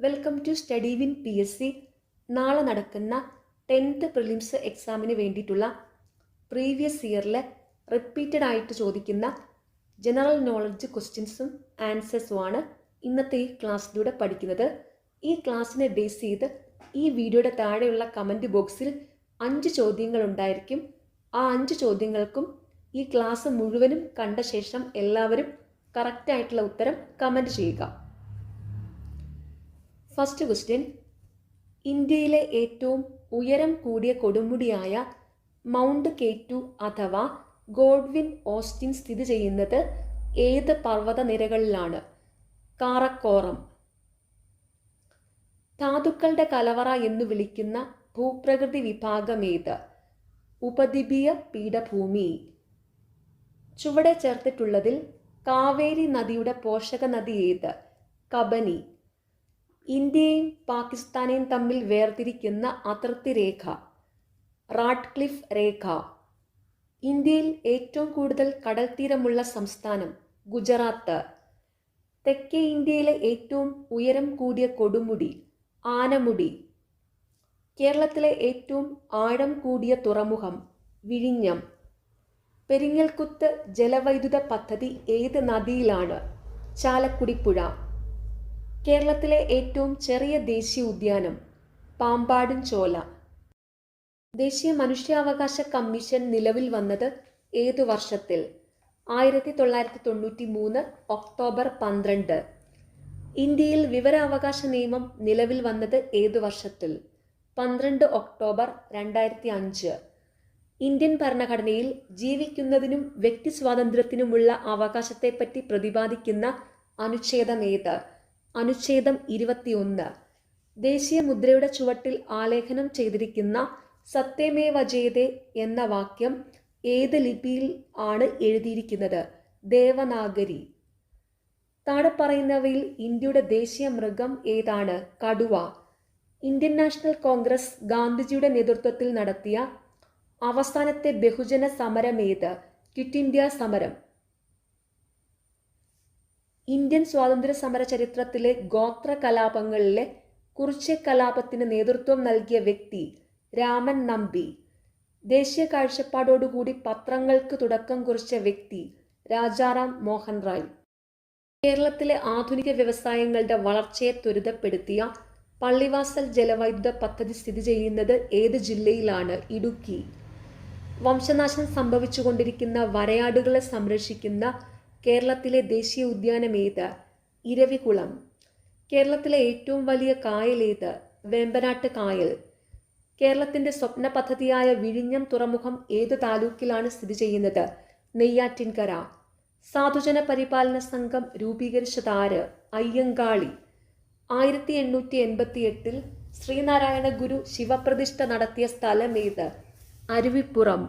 Welcome to study win PSC. നാളെ നടക്കുന്ന 10th prelims എക്സാമിന് വേണ്ടിയിട്ടുള്ള പ്രീവിയസ് ഇയറിലെ റിപ്പീറ്റഡ് ആയിട്ട് ചോദിക്കുന്ന ജനറൽ നോളജ് ക്വസ്റ്റ്യൻസും ആൻസേഴ്സുമാണ് ഇന്നത്തെ ഈ ക്ലാസ്സിലൂടെ പഠിക്കുന്നത്. ഈ ക്ലാസ്സിനെ ബേസ് ചെയ്ത് ഈ വീഡിയോയുടെ താഴെയുള്ള കമൻറ്റ് ബോക്സിൽ 5 ചോദ്യങ്ങൾ ഉണ്ടായിരിക്കും. ആ 5 ചോദ്യങ്ങൾക്കും ഈ ക്ലാസ് മുഴുവനും കണ്ട ശേഷം എല്ലാവരും കറക്റ്റായിട്ടുള്ള ഉത്തരം കമൻറ്റ് ചെയ്യുക. ഫസ്റ്റ് ക്വസ്റ്റ്യൻ, ഇന്ത്യയിലെ ഏറ്റവും ഉയരം കൂടിയ കൊടുമുടിയായ മൗണ്ട് K2 അഥവാ ഗോഡ്വിൻ ഓസ്റ്റിൻ സ്ഥിതി ചെയ്യുന്നത് ഏത് പർവ്വത നിരകളിലാണ്? കാറക്കോറം. ധാതുക്കളുടെ കലവറ എന്ന് വിളിക്കുന്ന ഭൂപ്രകൃതി വിഭാഗമേത്? ഉപദ്വീപീയ പീഠഭൂമി. ചുവടെ ചേർത്തിട്ടുള്ളതിൽ കാവേരി നദിയുടെ പോഷക നദി ഏത്? കബനി. ഇന്ത്യയും പാകിസ്ഥാനെയും തമ്മിൽ വേർതിരിക്കുന്ന അതിർത്തി രേഖ? റാഡ്ക്ലിഫ് രേഖ. ഇന്ത്യയിൽ ഏറ്റവും കൂടുതൽ കടൽത്തീരമുള്ള സംസ്ഥാനം? ഗുജറാത്ത്. തെക്കേ ഇന്ത്യയിലെ ഏറ്റവും ഉയരം കൂടിയ കൊടുമുടി? ആനമുടി. കേരളത്തിലെ ഏറ്റവും ആഴം കൂടിയ തുറമുഖം? വിഴിഞ്ഞം. പെരിങ്ങൽകുത്ത് ജലവൈദ്യുത പദ്ധതി ഏത് നദിയിലാണ്? ചാലക്കുടിപ്പുഴ. കേരളത്തിലെ ഏറ്റവും ചെറിയ ദേശീയ ഉദ്യാനം? പാമ്പാടുംചോല. ദേശീയ മനുഷ്യാവകാശ കമ്മീഷൻ നിലവിൽ വന്നത് ഏതു വർഷത്തിൽ? 1993 ഒക്ടോബർ 12. ഇന്ത്യയിൽ വിവരാവകാശ നിയമം നിലവിൽ വന്നത് ഏതു വർഷത്തിൽ? 12 ഒക്ടോബർ 2005. ഇന്ത്യൻ ഭരണഘടനയിൽ ജീവിക്കുന്നതിനും വ്യക്തി സ്വാതന്ത്ര്യത്തിനുമുള്ള അവകാശത്തെപ്പറ്റി പ്രതിപാദിക്കുന്ന അനുച്ഛേദം ഏത്? അനുച്ഛേദം 21. ദേശീയ മുദ്രയുടെ ചുവട്ടിൽ ആലേഖനം ചെയ്തിരിക്കുന്ന സത്യമേവ ജയതേ എന്ന വാക്യം ഏത് ലിപിയിൽ ആണ് എഴുതിയിരിക്കുന്നത്? ദേവനാഗരി. താഴെ പറയുന്നവയിൽ ഇന്ത്യയുടെ ദേശീയ മൃഗം ഏതാണ്? കടുവ. ഇന്ത്യൻ നാഷണൽ കോൺഗ്രസ് ഗാന്ധിജിയുടെ നേതൃത്വത്തിൽ നടത്തിയ അവസാനത്തെ ബഹുജന സമരമേത്? ക്വിറ്റ് ഇന്ത്യ സമരം. ഇന്ത്യൻ സ്വാതന്ത്ര്യ സമര ചരിത്രത്തിലെ ഗോത്ര കലാപങ്ങളിലെ കുറിച്യ കലാപത്തിന് നേതൃത്വം നൽകിയ വ്യക്തി? രാമൻ നമ്പി. ദേശീയ കാഴ്ചപ്പാടോടുകൂടി പത്രങ്ങൾക്ക് തുടക്കം കുറിച്ച വ്യക്തി? രാജാറാം മോഹൻ റായ്. കേരളത്തിലെ ആധുനിക വ്യവസായങ്ങളുടെ വളർച്ചയെ ത്വരിതപ്പെടുത്തിയ പള്ളിവാസൽ ജലവൈദ്യുത പദ്ധതി സ്ഥിതി ചെയ്യുന്നത് ഏത് ജില്ലയിലാണ്? ഇടുക്കി. വംശനാശം സംഭവിച്ചുകൊണ്ടിരിക്കുന്ന വരയാടുകളെ സംരക്ഷിക്കുന്ന കേരളത്തിലെ ദേശീയ ഉദ്യാനം ഏത്? ഇരവികുളം. കേരളത്തിലെ ഏറ്റവും വലിയ കായൽ ഏത്? വേമ്പനാട്ട് കായൽ. കേരളത്തിൻ്റെ സ്വപ്ന പദ്ധതിയായ വിഴിഞ്ഞം തുറമുഖം ഏത് താലൂക്കിലാണ് സ്ഥിതി ചെയ്യുന്നത്? നെയ്യാറ്റിൻകര. സാധുജന പരിപാലന സംഘം രൂപീകരിച്ചതാര്? അയ്യങ്കാളി. 1888 ശ്രീനാരായണ ഗുരു ശിവപ്രതിഷ്ഠ നടത്തിയ സ്ഥലം ഏത്? അരുവിപ്പുറം.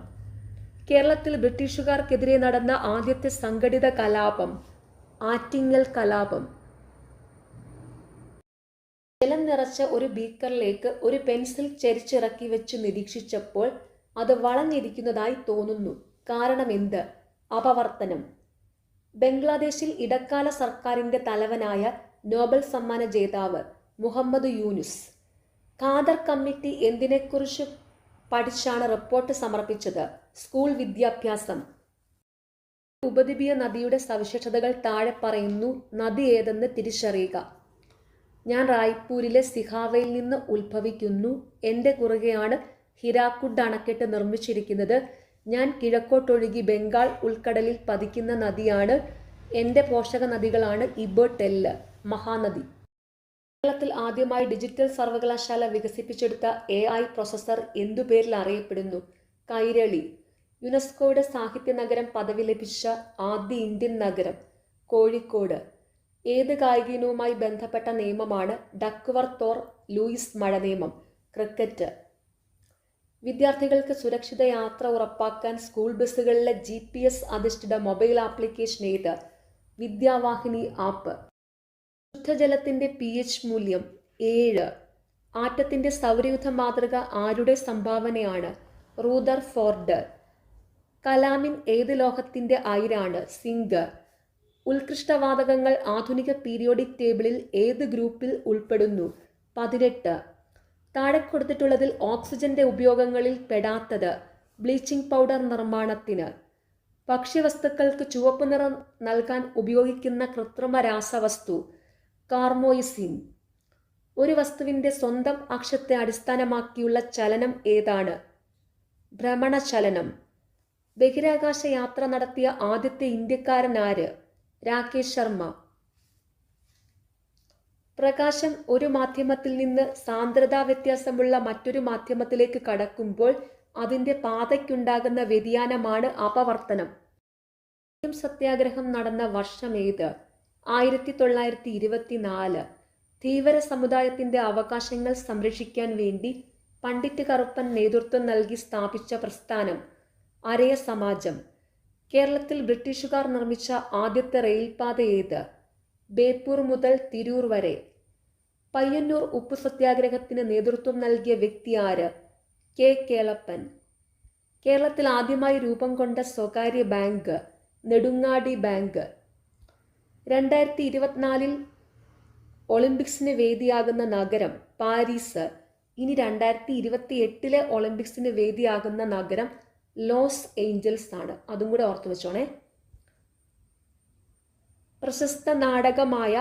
കേരളത്തിൽ ബ്രിട്ടീഷുകാർക്കെതിരെ നടന്ന ആദ്യത്തെ സംഘടിത കലാപം? ആറ്റിങ്ങൽ കലാപം. ജലം നിറച്ച ഒരു ബീക്കറിലേക്ക് ഒരു പെൻസിൽ ചരിച്ചിറക്കി വെച്ച് നിരീക്ഷിച്ചപ്പോൾ അത് വളഞ്ഞിരിക്കുന്നതായി തോന്നുന്നു. കാരണം എന്ത്? അപവർത്തനം. ബംഗ്ലാദേശിൽ ഇടക്കാല സർക്കാരിൻ്റെ തലവനായ നോബൽ സമ്മാന ജേതാവ്? മുഹമ്മദ് യൂനുസ്. ഖാദർ കമ്മിറ്റി എന്തിനെക്കുറിച്ച് പഠിച്ചാണ് റിപ്പോർട്ട് സമർപ്പിച്ചത്? സ്കൂൾ വിദ്യാഭ്യാസം. ഉപദ്വീപീയ നദിയുടെ സവിശേഷതകൾ താഴെ പറയുന്നു. നദി ഏതെന്ന് തിരിച്ചറിയുക. ഞാൻ റായ്പൂരിലെ സിഹാവയിൽ നിന്ന് ഉത്ഭവിക്കുന്നു. എൻ്റെ കുറുകെയാണ് ഹിരാക്കുഡ് അണക്കെട്ട് നിർമ്മിച്ചിരിക്കുന്നത്. ഞാൻ കിഴക്കോട്ടൊഴുകി ബംഗാൾ ഉൾക്കടലിൽ പതിക്കുന്ന നദിയാണ്. എൻ്റെ പോഷക നദികളാണ് ഇബ്, ടെല്ല്, മഹാനദി. കേരളത്തിൽ ആദ്യമായി ഡിജിറ്റൽ സർവകലാശാല വികസിപ്പിച്ചെടുത്ത AI പ്രോസസർ എന്തു പേരിൽ അറിയപ്പെടുന്നു? കൈരളി. യുനെസ്കോയുടെ സാഹിത്യ നഗരം പദവി ലഭിച്ച ആദ്യ ഇന്ത്യൻ നഗരം? കോഴിക്കോട്. ഏത് കായിക ഇനവുമായി ബന്ധപ്പെട്ട നിയമമാണ് ഡക്വർത്ത് ഓർ ലൂയിസ് മഴ നിയമം? ക്രിക്കറ്റ്. വിദ്യാർത്ഥികൾക്ക് സുരക്ഷിത യാത്ര ഉറപ്പാക്കാൻ സ്കൂൾ ബസ്സുകളിലെ GPS അധിഷ്ഠിത മൊബൈൽ ആപ്ലിക്കേഷൻ ഏത്? വിദ്യാവാഹിനി ആപ്പ്. ശുദ്ധജലത്തിൻ്റെ pH മൂല്യം 7. ആറ്റത്തിൻ്റെ സൗരയൂഥ മാതൃക ആരുടെ സംഭാവനയാണ്? റൂദർഫോർഡ്. കലാമിൻ ഏത് ലോഹത്തിൻ്റെ അയിരാണ്? സിങ്ക്. ഉത്കൃഷ്ടവാതകങ്ങൾ ആധുനിക പീരിയോഡിക് ടേബിളിൽ ഏത് ഗ്രൂപ്പിൽ ഉൾപ്പെടുന്നു? 18. താഴെ കൊടുത്തിട്ടുള്ളതിൽ ഓക്സിജന്റെ ഉപയോഗങ്ങളിൽ പെടാത്തത്? ബ്ലീച്ചിങ് പൗഡർ നിർമ്മാണത്തിന്. ഭക്ഷ്യവസ്തുക്കൾക്ക് ചുവപ്പ് നിറം നൽകാൻ ഉപയോഗിക്കുന്ന കൃത്രിമ രാസവസ്തു? കാർമോയിസിൻ. ഒരു വസ്തുവിന്റെ സ്വന്തം അക്ഷത്തെ അടിസ്ഥാനമാക്കിയുള്ള ചലനം ഏതാണ്? ഭ്രമണചലനം. ബഹിരാകാശ യാത്ര നടത്തിയ ആദ്യത്തെ ഇന്ത്യക്കാരൻ ആര്? രാകേഷ് ശർമ്മ. പ്രകാശം ഒരു മാധ്യമത്തിൽ നിന്ന് സാന്ദ്രതാ വ്യത്യാസമുള്ള മറ്റൊരു മാധ്യമത്തിലേക്ക് കടക്കുമ്പോൾ അതിന്റെ പാതയ്ക്കുണ്ടാകുന്ന വ്യതിയാനമാണ് അപവർത്തനം. സത്യാഗ്രഹം നടന്ന വർഷം ഏത്? 1924. ധീവര സമുദായത്തിന്റെ അവകാശങ്ങൾ സംരക്ഷിക്കാൻ വേണ്ടി പണ്ഡിറ്റ് കറുപ്പൻ നേതൃത്വം നൽകി സ്ഥാപിച്ച പ്രസ്ഥാനം? അരയ സമാജം. കേരളത്തിൽ ബ്രിട്ടീഷുകാർ നിർമ്മിച്ച ആദ്യത്തെ റെയിൽപാത ഏത്? ബേപ്പൂർ മുതൽ തിരൂർ വരെ. പയ്യന്നൂർ ഉപ്പു സത്യാഗ്രഹത്തിന് നേതൃത്വം നൽകിയ വ്യക്തി ആര്? കെ കേളപ്പൻ. കേരളത്തിൽ ആദ്യമായി രൂപം കൊണ്ട സ്വകാര്യ ബാങ്ക്? നെടുങ്ങാടി ബാങ്ക്. 2024 ഒളിമ്പിക്സിന് വേദിയാകുന്ന നഗരം? പാരീസ്. ഇനി 2028 ഒളിമ്പിക്സിന് വേദിയാകുന്ന നഗരം ലോസ് ഏഞ്ചൽസ് ആണ്. അതും കൂടെ ഓർത്തു വെച്ചോണേ. പ്രശസ്ത നാടകമായ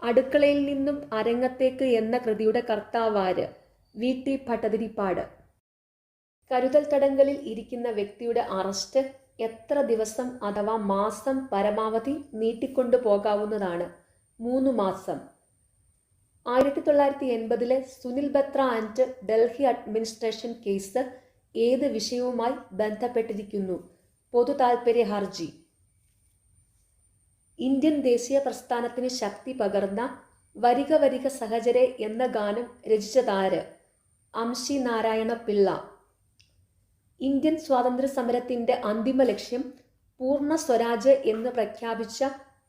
അടുക്കളയിൽ നിന്നും അരങ്ങത്തേക്ക് എന്ന കൃതിയുടെ കർത്താവാര്? VT ഭട്ടതിരിപ്പാട്. കരുതൽ തടങ്കലിൽ ഇരിക്കുന്ന വ്യക്തിയുടെ അറസ്റ്റ് എത്ര ദിവസം അഥവാ മാസം പരമാവധി നീട്ടിക്കൊണ്ടു പോകാവുന്നതാണ്? 3 മാസം. 1980 Sunil Batra and Delhi administration case ഏത് വിഷയവുമായി ബന്ധപ്പെട്ടിരിക്കുന്നു? പൊതു താൽപര്യ ഹർജി. ഇന്ത്യൻ ദേശീയ പ്രസ്ഥാനത്തിന് ശക്തി പകർന്ന വരിക വരിക സഹചരെ എന്ന ഗാനം രചിച്ചതാര്? അംശി നാരായണ പിള്ള. ഇന്ത്യൻ സ്വാതന്ത്ര്യ സമരത്തിന്റെ അന്തിമ ലക്ഷ്യം പൂർണ്ണ സ്വരാജ് എന്ന് പ്രഖ്യാപിച്ച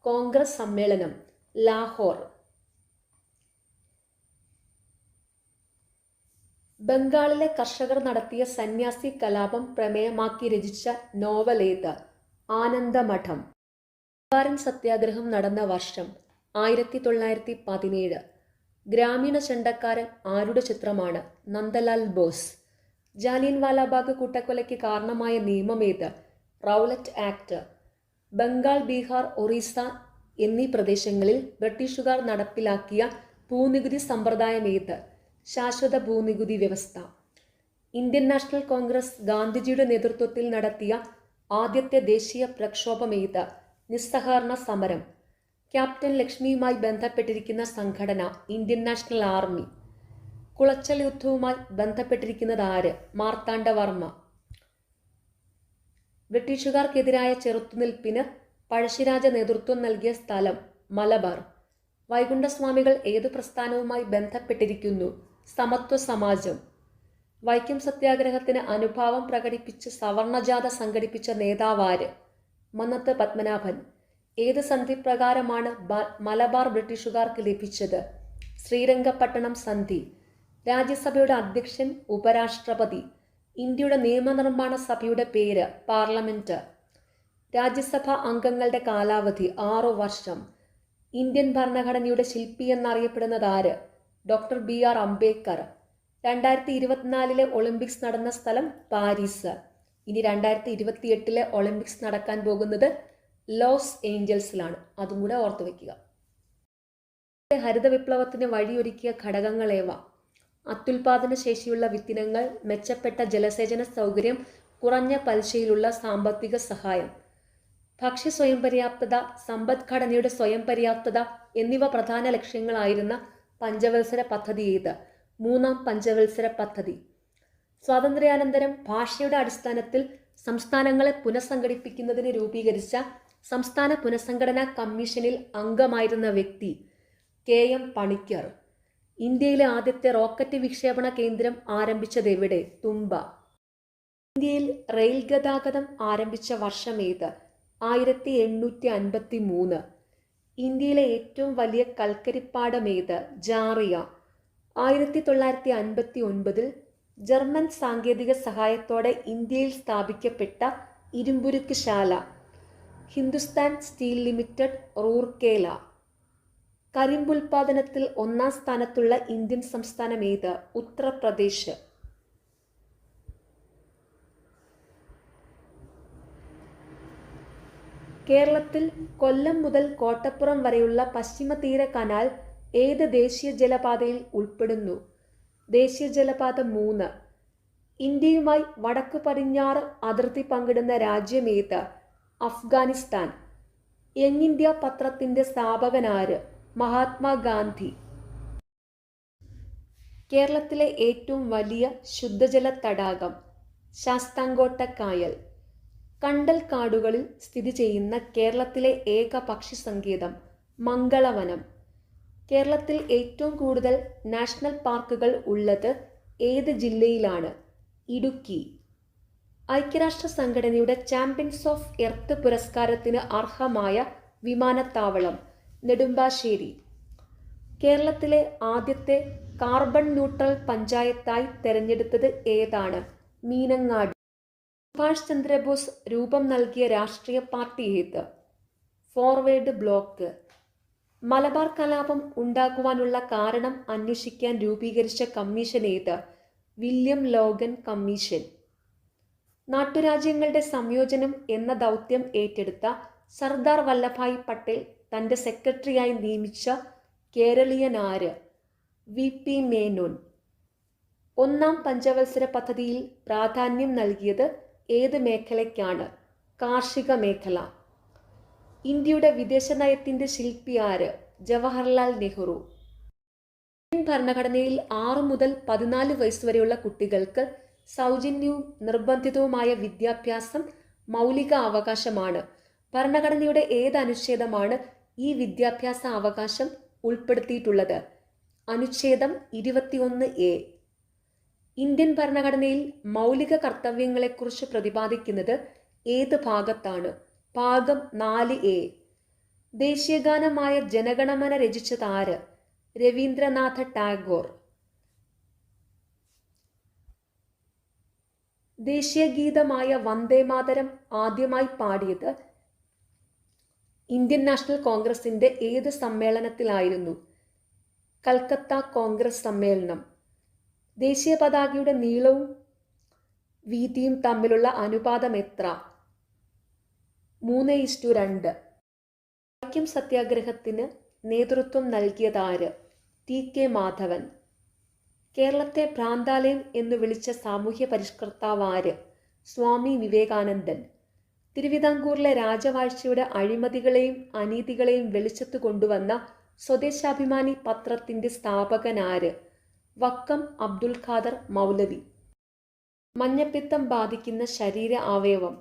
കോൺഗ്രസ് സമ്മേളനം? ലാഹോർ. ബംഗാളിലെ കർഷകർ നടത്തിയ സന്യാസി കലാപം പ്രമേയമാക്കി രചിച്ച നോവൽ ഏത്? ആനന്ദമഠം. ചമ്പാരൻ സത്യാഗ്രഹം നടന്ന വർഷം? 1917. ഗ്രാമീണ ചെണ്ടക്കാരൻ ആരുടെ ചിത്രമാണ്? നന്ദലാൽ ബോസ്. ജാലിയൻ വാലാബാഗ് കൂട്ടക്കൊലയ്ക്ക് കാരണമായ നിയമം ഏത്? Rowlatt Act. ബംഗാൾ, ബീഹാർ, ഒറീസ എന്നീ പ്രദേശങ്ങളിൽ ബ്രിട്ടീഷുകാർ നടപ്പിലാക്കിയ ഭൂനികുതി സമ്പ്രദായം ഏത്? ശാശ്വത ഭൂനികുതി വ്യവസ്ഥ. ഇന്ത്യൻ നാഷണൽ കോൺഗ്രസ് ഗാന്ധിജിയുടെ നേതൃത്വത്തിൽ നടത്തിയ ആദ്യത്തെ ദേശീയ പ്രക്ഷോഭം ഏത്? നിസ്സഹകരണ സമരം. ക്യാപ്റ്റൻ ലക്ഷ്മിയുമായി ബന്ധപ്പെട്ടിരിക്കുന്ന സംഘടന? Indian National Army. കുളച്ചൽ യുദ്ധവുമായി ബന്ധപ്പെട്ടിരിക്കുന്നത് ആര്? മാർത്താണ്ഡവർമ്മ. ബ്രിട്ടീഷുകാർക്കെതിരായ ചെറുത്തുനിൽപ്പിന് പഴശ്ശിരാജ നേതൃത്വം നൽകിയ സ്ഥലം? മലബാർ. വൈകുണ്ഠസ്വാമികൾ ഏതു പ്രസ്ഥാനവുമായി ബന്ധപ്പെട്ടിരിക്കുന്നു? സമത്വ സമാജം. വൈക്കം സത്യാഗ്രഹത്തിന് അനുഭാവം പ്രകടിപ്പിച്ച് സവർണജാഥ സംഘടിപ്പിച്ച നേതാവാര്? മന്നത്ത് പത്മനാഭൻ. ഏത് സന്ധി പ്രകാരമാണ് മലബാർ ബ്രിട്ടീഷുകാർക്ക് ലഭിച്ചത്? ശ്രീരംഗപട്ടണം സന്ധി. രാജ്യസഭയുടെ അധ്യക്ഷൻ ഉപരാഷ്ട്രപതി. ഇന്ത്യയുടെ നിയമനിർമ്മാണ സഭയുടെ പേര്? പാർലമെന്റ്. രാജ്യസഭാ അംഗങ്ങളുടെ കാലാവധി 6 വർഷം. ഇന്ത്യൻ ഭരണഘടനയുടെ ശില്പി എന്നറിയപ്പെടുന്നത് ആര്? Doctor BR Ambedkar. 2024 ഒളിമ്പിക്സ് നടന്ന സ്ഥലം? പാരീസ്. ഇനി 2028 ഒളിമ്പിക്സ് നടക്കാൻ പോകുന്നത് ലോസ് ഏഞ്ചൽസിലാണ്. അതും കൂടെ ഓർത്തു വയ്ക്കുക. ഹരിത വിപ്ലവത്തിന് വഴിയൊരുക്കിയ ഘടകങ്ങളേവ? അത്യുൽപാദന ശേഷിയുള്ള വിത്തിനങ്ങൾ, മെച്ചപ്പെട്ട ജലസേചന സൗകര്യം, കുറഞ്ഞ പലിശയിലുള്ള സാമ്പത്തിക സഹായം. ഭക്ഷ്യ സ്വയം പര്യാപ്തത, സമ്പദ്ഘടനയുടെ സ്വയം പര്യാപ്തത എന്നിവ പ്രധാന ലക്ഷ്യങ്ങളായിരുന്ന പഞ്ചവത്സര പദ്ധതി ഏത്? 3ാം പഞ്ചവത്സര പദ്ധതി. സ്വാതന്ത്ര്യാനന്തരം ഭാഷയുടെ അടിസ്ഥാനത്തിൽ സംസ്ഥാനങ്ങളെ പുനഃസംഘടിപ്പിക്കുന്നതിന് രൂപീകരിച്ച സംസ്ഥാന പുനഃസംഘടനാ കമ്മീഷനിൽ അംഗമായിരുന്ന വ്യക്തി? KM പണിക്കർ. ഇന്ത്യയിലെ ആദ്യത്തെ റോക്കറ്റ് വിക്ഷേപണ കേന്ദ്രം ആരംഭിച്ചത് എവിടെ? തുമ്പ. ഇന്ത്യയിൽ റെയിൽ ഗതാഗതം ആരംഭിച്ച വർഷം ഏത്? 1853. ഇന്ത്യയിലെ ഏറ്റവും വലിയ കൽക്കരിപ്പാടം ഏത്? ജാറിയ. 1959 ജർമ്മൻ സാങ്കേതിക സഹായത്തോടെ ഇന്ത്യയിൽ സ്ഥാപിക്കപ്പെട്ട ഇരുമ്പുരുക്ക് ശാല? Hindustan Steel Limited, Rourkela. കരിമ്പുൽപാദനത്തിൽ ഒന്നാം സ്ഥാനത്തുള്ള ഇന്ത്യൻ സംസ്ഥാനം ഏത്? ഉത്തർപ്രദേശ്. കേരളത്തിൽ കൊല്ലം മുതൽ കോട്ടപ്പുറം വരെയുള്ള പശ്ചിമതീര കനാൽ ഏത് ദേശീയ ജലപാതയിൽ ഉൾപ്പെടുന്നു? ദേശീയ ജലപാത 3. ഇന്ത്യയുമായി വടക്കു പടിഞ്ഞാറ് അതിർത്തി പങ്കിടുന്ന രാജ്യം ഏത്? അഫ്ഗാനിസ്ഥാൻ. യങ് ഇന്ത്യ പത്രത്തിന്റെ സ്ഥാപകനാര്? മഹാത്മാഗാന്ധി. കേരളത്തിലെ ഏറ്റവും വലിയ ശുദ്ധജല തടാകം? ശാസ്താംകോട്ട കായൽ. കണ്ടൽക്കാടുകളിൽ സ്ഥിതി ചെയ്യുന്ന കേരളത്തിലെ ഏക പക്ഷി സങ്കേതം? മംഗളവനം. കേരളത്തിൽ ഏറ്റവും കൂടുതൽ നാഷണൽ പാർക്കുകൾ ഉള്ളത് ഏത് ജില്ലയിലാണ്? ഇടുക്കി. ഐക്യരാഷ്ട്ര സംഘടനയുടെ ചാമ്പ്യൻസ് ഓഫ് എർത്ത് പുരസ്കാരത്തിന് അർഹമായ വിമാനത്താവളം? നെടുമ്പാശ്ശേരി. കേരളത്തിലെ ആദ്യത്തെ കാർബൺ ന്യൂട്രൽ പഞ്ചായത്തായി തെരഞ്ഞെടുത്തത് ഏതാണ്? മീനങ്ങാടി. സുഭാഷ് ചന്ദ്രബോസ് രൂപം നൽകിയ രാഷ്ട്രീയ പാർട്ടി ഏത്? Forward block. മലബാർ കലാപം ഉണ്ടാകുവാനുള്ള കാരണം അന്വേഷിക്കാൻ രൂപീകരിച്ച കമ്മീഷൻ ഏത്? William Logan commission. നാട്ടുരാജ്യങ്ങളുടെ സംയോജനം എന്ന ദൗത്യം ഏറ്റെടുത്ത സർദാർ വല്ലഭായ് പട്ടേൽ തൻ്റെ സെക്രട്ടറിയായി നിയമിച്ച കേരളീയൻ ആര്? വി.പി. മേനോൻ. ഒന്നാം പഞ്ചവത്സര പദ്ധതിയിൽ പ്രാധാന്യം നൽകിയത് ഏത് മേഖലയ്ക്കാണ്? കാർഷിക മേഖല. ഇന്ത്യയുടെ വിദേശ നയത്തിന്റെ ശില്പി ആര്? ജവഹർലാൽ നെഹ്റു. ഇന്ത്യൻ ഭരണഘടനയിൽ 6 മുതൽ 14 വയസ്സ് വരെയുള്ള കുട്ടികൾക്ക് സൗജന്യവും നിർബന്ധിതവുമായ വിദ്യാഭ്യാസം മൗലിക അവകാശമാണ്. ഭരണഘടനയുടെ ഏത് അനുച്ഛേദമാണ് ഈ വിദ്യാഭ്യാസ അവകാശം ഉൾപ്പെടുത്തിയിട്ടുള്ളത്? അനുച്ഛേദം 21A. ഇന്ത്യൻ ഭരണഘടനയിൽ മൗലിക കർത്തവ്യങ്ങളെക്കുറിച്ച് പ്രതിപാദിക്കുന്നത് ഏത് ഭാഗത്താണ്? ഭാഗം 4A. ദേശീയഗാനമായ ജനഗണമന രചിച്ചത് ആര്? രവീന്ദ്രനാഥ ടാഗോർ. ദേശീയഗീതമായ വന്ദേമാതരം ആദ്യമായി പാടിയത് ഇന്ത്യൻ നാഷണൽ കോൺഗ്രസിന്റെ ഏത് സമ്മേളനത്തിലായിരുന്നു? കൽക്കത്ത കോൺഗ്രസ് സമ്മേളനം. ദേശീയ പതാകയുടെ നീളവും വീതിയും തമ്മിലുള്ള അനുപാതം എത്ര? 3:2. വൈക്കം സത്യാഗ്രഹത്തിന് നേതൃത്വം നൽകിയതാര്? ടി.കെ. മാധവൻ. കേരളത്തെ ഭ്രാന്താലയം എന്നു വിളിച്ച സാമൂഹ്യ പരിഷ്കർത്താവ് ആര്? സ്വാമി വിവേകാനന്ദൻ. തിരുവിതാംകൂറിലെ രാജവാഴ്ചയുടെ അഴിമതികളെയും അനീതികളെയും വെളിച്ചത്ത് കൊണ്ടുവന്ന സ്വദേശാഭിമാനി പത്രത്തിന്റെ സ്ഥാപകനാര്? വക്കം അബ്ദുൽ ഖാദർ മൗലവി. മഞ്ഞപ്പിത്തം ബാധിക്കുന്ന ശരീര അവയവം?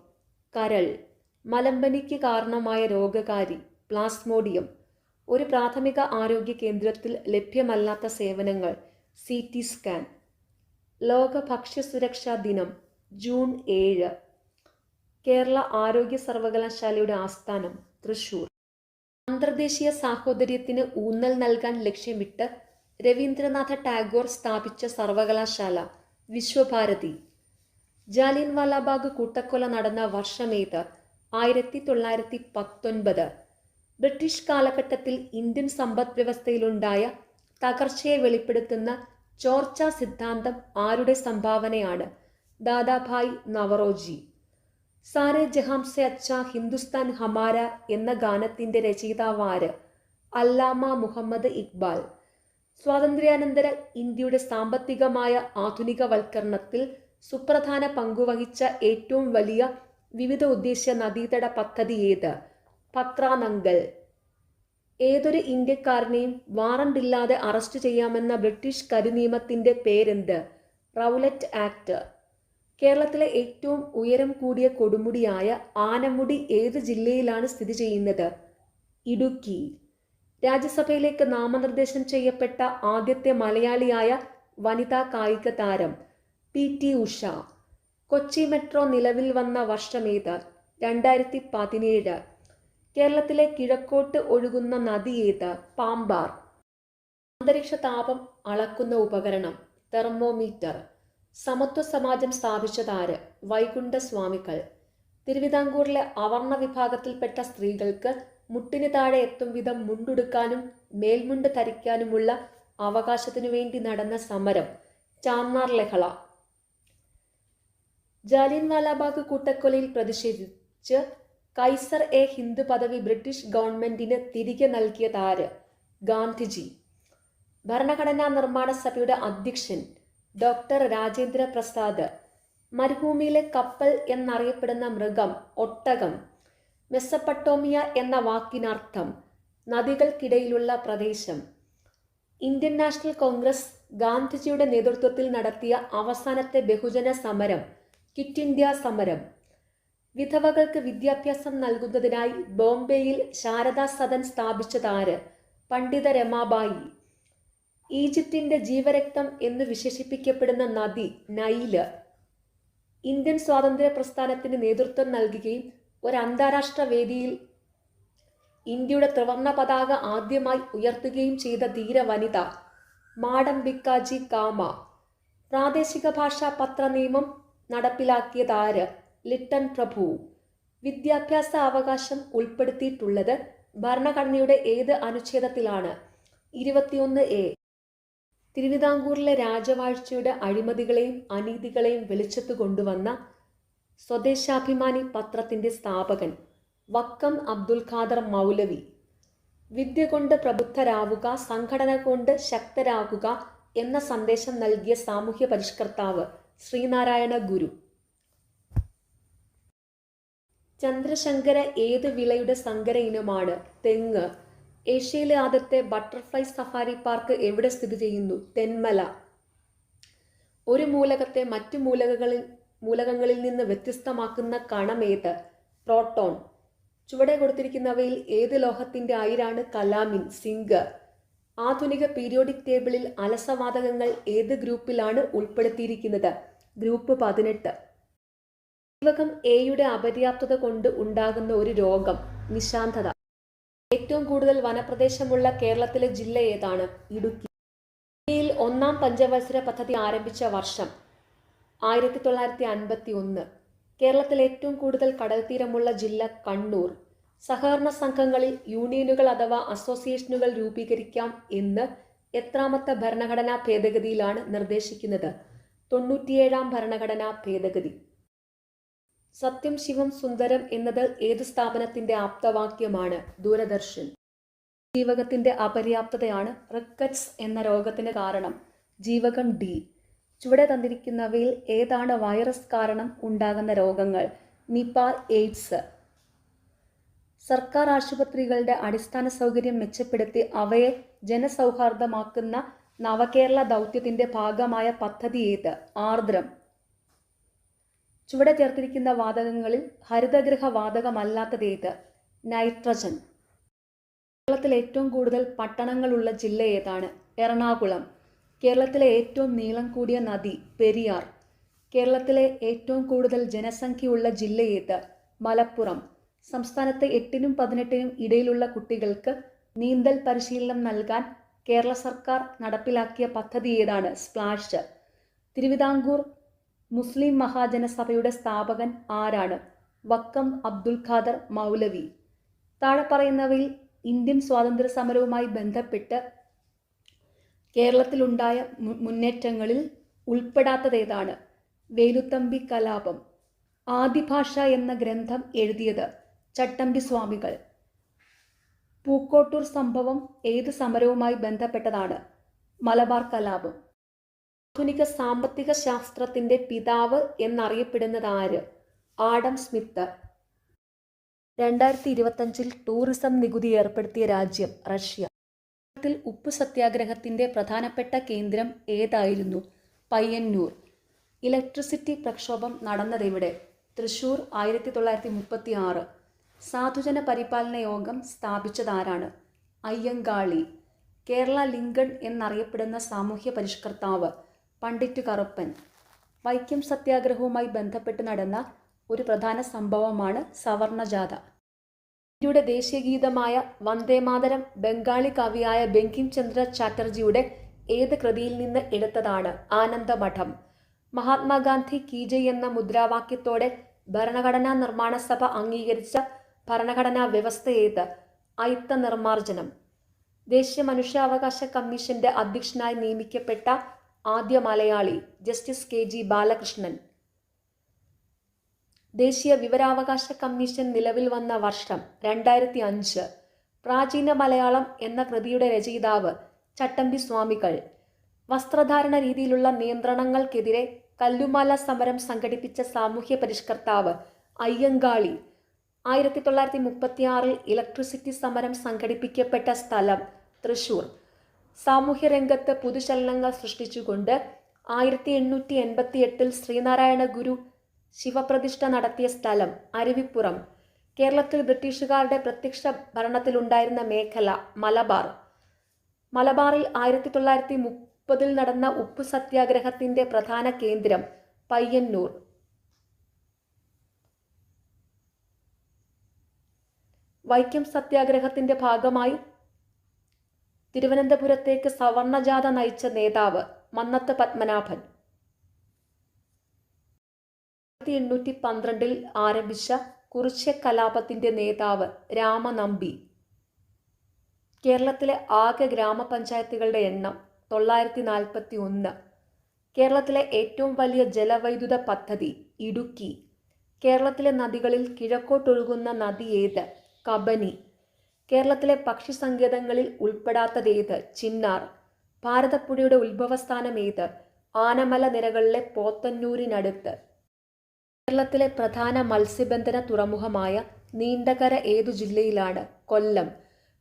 കരൾ. മലമ്പനിക്ക് കാരണമായ രോഗകാരി? പ്ലാസ്മോഡിയം. ഒരു പ്രാഥമിക ആരോഗ്യ കേന്ദ്രത്തിൽ ലഭ്യമല്ലാത്ത സേവനങ്ങൾ? CT scan. ലോക ഭക്ഷ്യസുരക്ഷാ ദിനം ജൂൺ 7. കേരള ആരോഗ്യ സർവകലാശാലയുടെ ആസ്ഥാനം തൃശൂർ. അന്തർദേശീയ സാഹോദര്യത്തിന് ഊന്നൽ നൽകാൻ ലക്ഷ്യമിട്ട് രവീന്ദ്രനാഥ ടാഗോർ സ്ഥാപിച്ച സർവകലാശാല? വിശ്വഭാരതി. ജാലിയൻവാലാബാഗ് കൂട്ടക്കൊല നടന്ന വർഷമേത്? 1919. ബ്രിട്ടീഷ് കാലഘട്ടത്തിൽ ഇന്ത്യൻ സമ്പദ് വ്യവസ്ഥയിലുണ്ടായ തകർച്ചയെ വെളിപ്പെടുത്തുന്ന ചോർച്ച സിദ്ധാന്തം ആരുടെ സംഭാവനയാണ്? ദാദാഭായ് നവറോജി. സാരേ ജഹാം സെ അച്ഛാ ഹിന്ദുസ്ഥാൻ ഹമാര എന്ന ഗാനത്തിന്റെ രചയിതാവ് ആര്? അല്ലാമ മുഹമ്മദ് ഇക്ബാൽ. സ്വാതന്ത്ര്യാനന്തര ഇന്ത്യയുടെ സാമ്പത്തികമായ ആധുനികവൽക്കരണത്തിൽ സുപ്രധാന പങ്കുവഹിച്ച ഏറ്റവും വലിയ വിവിധ ഉദ്ദേശ്യ നദീതട പദ്ധതി ഏത്? പത്രാനങ്കൽ. ഏതൊരു ഇന്ത്യക്കാരനെയും വാറണ്ടില്ലാതെ അറസ്റ്റ് ചെയ്യാമെന്ന ബ്രിട്ടീഷ് കരിനിയമത്തിന്റെ പേരെന്ത്? Rowlatt act. കേരളത്തിലെ ഏറ്റവും ഉയരം കൂടിയ കൊടുമുടിയായ ആനമുടി ഏത് ജില്ലയിലാണ് സ്ഥിതി ചെയ്യുന്നത്? ഇടുക്കി. രാജ്യസഭയിലേക്ക് നാമനിർദ്ദേശം ചെയ്യപ്പെട്ട ആദ്യത്തെ മലയാളിയായ വനിതാ കായിക താരം? PT ഉഷ. കൊച്ചി മെട്രോ നിലവിൽ വന്ന വർഷമേത്? 2017. കേരളത്തിലെ കിഴക്കോട്ട് ഒഴുകുന്ന നദി ഏത്? പാമ്പാർ. അന്തരീക്ഷ താപം അളക്കുന്ന ഉപകരണം? തെർമോമീറ്റർ. സമത്വ സമാജം സ്ഥാപിച്ചതാര്? വൈകുണ്ഠ സ്വാമികൾ. തിരുവിതാംകൂറിലെ അവർണ വിഭാഗത്തിൽപ്പെട്ട സ്ത്രീകൾക്ക് മുട്ടിന് താഴെ എത്തും വിധം മുണ്ടുടുക്കാനും മേൽമുണ്ട് ധരിക്കാനുമുള്ള അവകാശത്തിനു വേണ്ടി നടന്ന സമരം ചാന്നാർ ലഹള. ജാലിയൻവാലാബാഗ് കൂട്ടക്കൊലയിൽ പ്രതിഷേധിച്ച് കൈസർ എ ഹിന്ദ് പദവി ബ്രിട്ടീഷ് ഗവൺമെന്റിന് തിരികെ നൽകിയതാര്? ഗാന്ധിജി. ഭരണഘടനാ നിർമ്മാണ സഭയുടെ അധ്യക്ഷൻ ഡോക്ടർ രാജേന്ദ്ര പ്രസാദ്. മരുഭൂമിയിലെ കപ്പൽ എന്നറിയപ്പെടുന്ന മൃഗം ഒട്ടകം. മെസ്സപ്പട്ടോമിയ എന്ന വാക്കിനർത്ഥം നദികൾക്കിടയിലുള്ള പ്രദേശം. ഇന്ത്യൻ നാഷണൽ കോൺഗ്രസ് ഗാന്ധിജിയുടെ നേതൃത്വത്തിൽ നടത്തിയ അവസാനത്തെ ബഹുജന സമരം ക്വിറ്റ് ഇന്ത്യ സമരം. വിധവകൾക്ക് വിദ്യാഭ്യാസം നൽകുന്നതിനായി ബോംബെയിൽ ശാരദാ സദൻ സ്ഥാപിച്ചതാര്? പണ്ഡിത രമാബായി. ഈജിപ്തിന്റെ ജീവരക്തം എന്ന് വിശേഷിപ്പിക്കപ്പെടുന്ന നദി നൈല്. ഇന്ത്യൻ സ്വാതന്ത്ര്യ പ്രസ്ഥാനത്തിന് നേതൃത്വം നൽകുകയും ഒരു അന്താരാഷ്ട്ര വേദിയിൽ ഇന്ത്യയുടെ ത്രിവർണ്ണ പതാക ആദ്യമായി ഉയർത്തുകയും ചെയ്ത ധീര വനിത മാഡം ഭിക്കാജി കാമ. പ്രാദേശിക ഭാഷാ പത്ര നിയമം നടപ്പിലാക്കിയതാര്? ലിട്ടൺ പ്രഭു. വിദ്യാഭ്യാസ അവകാശം ഉൾപ്പെടുത്തിയിട്ടുള്ളത് ഭരണഘടനയുടെ ഏത് അനുച്ഛേദത്തിലാണ്? 21A. തിരുവിതാംകൂറിലെ രാജവാഴ്ചയുടെ അഴിമതികളെയും അനീതികളെയും വെളിച്ചത്ത് കൊണ്ടുവന്ന സ്വദേശാഭിമാനി പത്രത്തിന്റെ സ്ഥാപകൻ വക്കം അബ്ദുൽ ഖാദർ മൗലവി. വിദ്യ കൊണ്ട് പ്രബുദ്ധരാവുക, സംഘടന കൊണ്ട് ശക്തരാകുക എന്ന സന്ദേശം നൽകിയ സാമൂഹ്യ പരിഷ്കർത്താവ് ശ്രീനാരായണ ഗുരു. ചന്ദ്രശങ്കര ഏത് വിളയുടെ സങ്കര ഇനമാണ്? തെങ്ങ്. ഏഷ്യയിലെ ആദ്യത്തെ ബട്ടർഫ്ലൈ സഫാരി പാർക്ക് എവിടെ സ്ഥിതി ചെയ്യുന്നു? തെന്മല. ഒരു മൂലകത്തെ മറ്റു മൂലകങ്ങളിൽ നിന്ന് വ്യത്യസ്തമാക്കുന്ന കണമേത്? പ്രോട്ടോൺ. ചുവടെ കൊടുത്തിരിക്കുന്നവയിൽ ഏത് ലോഹത്തിന്റെ അയിരാണ് കലാമിൻ? സിങ്ക്. ആധുനിക പീരിയോഡിക് ടേബിളിൽ അലസവാതകങ്ങൾ ഏത് ഗ്രൂപ്പിലാണ് ഉൾപ്പെടുത്തിയിരിക്കുന്നത്? ഗ്രൂപ്പ് 18. ജീവകം എയുടെ അപര്യാപ്തത കൊണ്ട് ഉണ്ടാകുന്ന ഒരു രോഗം? നിശാന്തത. ഏറ്റവും കൂടുതൽ വനപ്രദേശമുള്ള കേരളത്തിലെ ജില്ല ഏതാണ്? ഇടുക്കി. ഇന്ത്യയിൽ ഒന്നാം പഞ്ചവത്സര പദ്ധതി ആരംഭിച്ച വർഷം? 1951. കേരളത്തിൽ ഏറ്റവും കൂടുതൽ കടൽത്തീരമുള്ള ജില്ല? കണ്ണൂർ. സഹകരണ സംഘങ്ങളിൽ യൂണിയനുകൾ അഥവാ അസോസിയേഷനുകൾ രൂപീകരിക്കാം എന്ന് എത്രാമത്തെ ഭരണഘടനാ ഭേദഗതിയിലാണ് നിർദ്ദേശിക്കുന്നത്? 97-ാം ഭരണഘടനാ ഭേദഗതി. സത്യം ശിവം സുന്ദരം എന്നത് ഏത് സ്ഥാപനത്തിന്റെ ആപ്തവാക്യമാണ്? ദൂരദർശൻ. ജീവകത്തിന്റെ അപര്യാപ്തതയാണ് റിക്കറ്റ്സ് എന്ന രോഗത്തിന് കാരണം? ജീവകം ഡി. ചുവടെ തന്നിരിക്കുന്നവയിൽ ഏതാണ് വൈറസ് കാരണം ഉണ്ടാകുന്ന രോഗങ്ങൾ? Nipah, AIDS. സർക്കാർ ആശുപത്രികളുടെ അടിസ്ഥാന സൗകര്യം മെച്ചപ്പെടുത്തി അവയെ ജനസൗഹാർദ്ദമാക്കുന്ന നവകേരള ദൗത്യത്തിന്റെ ഭാഗമായ പദ്ധതി ഏത്? ആർദ്രം. ചുവടെ ചേർത്തിരിക്കുന്ന വാതകങ്ങളിൽ ഹരിതഗൃഹ വാതകമല്ലാത്തതേത്? നൈട്രജൻ. കേരളത്തിൽ ഏറ്റവും കൂടുതൽ പട്ടണങ്ങളുള്ള ജില്ല ഏതാണ്? എറണാകുളം. കേരളത്തിലെ ഏറ്റവും നീളം കൂടിയ നദി? പെരിയാർ. കേരളത്തിലെ ഏറ്റവും കൂടുതൽ ജനസംഖ്യയുള്ള ജില്ല ഏത്? മലപ്പുറം. സംസ്ഥാനത്തെ 8-നും 18-നും ഇടയിലുള്ള കുട്ടികൾക്ക് നീന്തൽ പരിശീലനം നൽകാൻ കേരള സർക്കാർ നടപ്പിലാക്കിയ പദ്ധതി ഏതാണ്? സ്പ്ലാഷ്. തിരുവിതാംകൂർ മുസ്ലിം മഹാജനസഭയുടെ സ്ഥാപകൻ ആരാണ്? വക്കം അബ്ദുൽ ഖാദർ മൗലവി. താഴെ പറയുന്നവയിൽ ഇന്ത്യൻ സ്വാതന്ത്ര്യ സമരവുമായി ബന്ധപ്പെട്ട് കേരളത്തിലുണ്ടായ മുന്നേറ്റങ്ങളിൽ ഉൾപ്പെടാത്തതേതാണ്? വേലുത്തമ്പി കലാപം. ആദിഭാഷ എന്ന ഗ്രന്ഥം എഴുതിയത്? ചട്ടമ്പി സ്വാമികൾ. പൂക്കോട്ടൂർ സംഭവം ഏത് സമരവുമായി ബന്ധപ്പെട്ടതാണ്? മലബാർ കലാപം. ആധുനിക സാമ്പത്തിക ശാസ്ത്രത്തിന്റെ പിതാവ് എന്നറിയപ്പെടുന്നത് ആര്? Adam Smith. 2025-ൽ ടൂറിസം നികുതി ഏർപ്പെടുത്തിയ രാജ്യം? റഷ്യ. കേരളത്തിൽ ഉപ്പു സത്യാഗ്രഹത്തിന്റെ പ്രധാനപ്പെട്ട കേന്ദ്രം ഏതായിരുന്നു? പയ്യന്നൂർ. ഇലക്ട്രിസിറ്റി പ്രക്ഷോഭം നടന്നതെവിടെ? തൃശൂർ. 1936. സാധുജന പരിപാലന യോഗം സ്ഥാപിച്ചതാരാണ്? അയ്യങ്കാളി. കേരള ലിങ്കൺ എന്നറിയപ്പെടുന്ന സാമൂഹ്യ പരിഷ്കർത്താവ്? പണ്ഡിറ്റ് കറുപ്പൻ. വൈക്കം സത്യാഗ്രഹവുമായി ബന്ധപ്പെട്ട് നടന്ന ഒരു പ്രധാന സംഭവമാണ് സവർണജാഥ. ഇന്ത്യയുടെ ദേശീയഗീതമായ വന്ദേമാതരം ബംഗാളി കവിയായ ബങ്കിം ചന്ദ്ര ചാറ്റർജിയുടെ ഏത് കൃതിയിൽ നിന്ന് എടുത്തതാണ്? ആനന്ദമഠം. മഹാത്മാഗാന്ധി കീ ജയ് എന്ന മുദ്രാവാക്യത്തോടെ ഭരണഘടനാ നിർമ്മാണ സഭ അംഗീകരിച്ച ഭരണഘടനാ വ്യവസ്ഥ ഏത്? അയിത്ത നിർമ്മാർജ്ജനം. ദേശീയ മനുഷ്യാവകാശ കമ്മീഷന്റെ അധ്യക്ഷനായി നിയമിക്കപ്പെട്ട ആദ്യ മലയാളി ജസ്റ്റിസ് KG ബാലകൃഷ്ണൻ. ദേശീയ വിവരാവകാശ കമ്മീഷൻ നിലവിൽ വന്ന വർഷം 2005. പ്രാചീന മലയാളം എന്ന കൃതിയുടെ രചയിതാവ് ചട്ടമ്പി സ്വാമികൾ. വസ്ത്രധാരണ രീതിയിലുള്ള നിയന്ത്രണങ്ങൾക്കെതിരെ കല്ലുമാല സമരം സംഘടിപ്പിച്ച സാമൂഹ്യ പരിഷ്കർത്താവ് അയ്യങ്കാളി. 1936 ഇലക്ട്രിസിറ്റി സമരം സംഘടിപ്പിക്കപ്പെട്ട സ്ഥലം തൃശൂർ. സാമൂഹ്യരംഗത്ത് പുതുചലനങ്ങൾ സൃഷ്ടിച്ചുകൊണ്ട് 1888 ശ്രീനാരായണ ഗുരു ശിവപ്രതിഷ്ഠ നടത്തിയ സ്ഥലം അരുവിപ്പുറം. കേരളത്തിൽ ബ്രിട്ടീഷുകാരുടെ പ്രത്യക്ഷ ഭരണത്തിലുണ്ടായിരുന്ന മേഖല മലബാർ. മലബാറിൽ 1930 നടന്ന ഉപ്പു സത്യാഗ്രഹത്തിന്റെ പ്രധാന കേന്ദ്രം പയ്യന്നൂർ. വൈക്കം സത്യാഗ്രഹത്തിന്റെ ഭാഗമായി തിരുവനന്തപുരത്തേക്ക് സവർണജാഥ നയിച്ച നേതാവ് മന്നത്ത് പത്മനാഭൻ. 1812 ആരംഭിച്ച കുറിച്യ കലാപത്തിന്റെ നേതാവ് രാമനമ്പി. കേരളത്തിലെ ആകെ ഗ്രാമപഞ്ചായത്തുകളുടെ എണ്ണം 941. കേരളത്തിലെ ഏറ്റവും വലിയ ജലവൈദ്യുത പദ്ധതി ഇടുക്കി. കേരളത്തിലെ നദികളിൽ കിഴക്കോട്ടൊഴുകുന്ന നദി ഏത്? കബനി. കേരളത്തിലെ പക്ഷി സങ്കേതങ്ങളിൽ ഉൾപ്പെടാത്തതേത്? ചിന്നാർ. ഭാരതപ്പുഴയുടെ ഉത്ഭവസ്ഥാനം ഏത്? ആനമല നിരകളിലെ പോത്തന്നൂരിനടുത്ത്. കേരളത്തിലെ പ്രധാന മത്സ്യബന്ധന തുറമുഖമായ നീണ്ടകര ഏതു ജില്ലയിലാണ്? കൊല്ലം.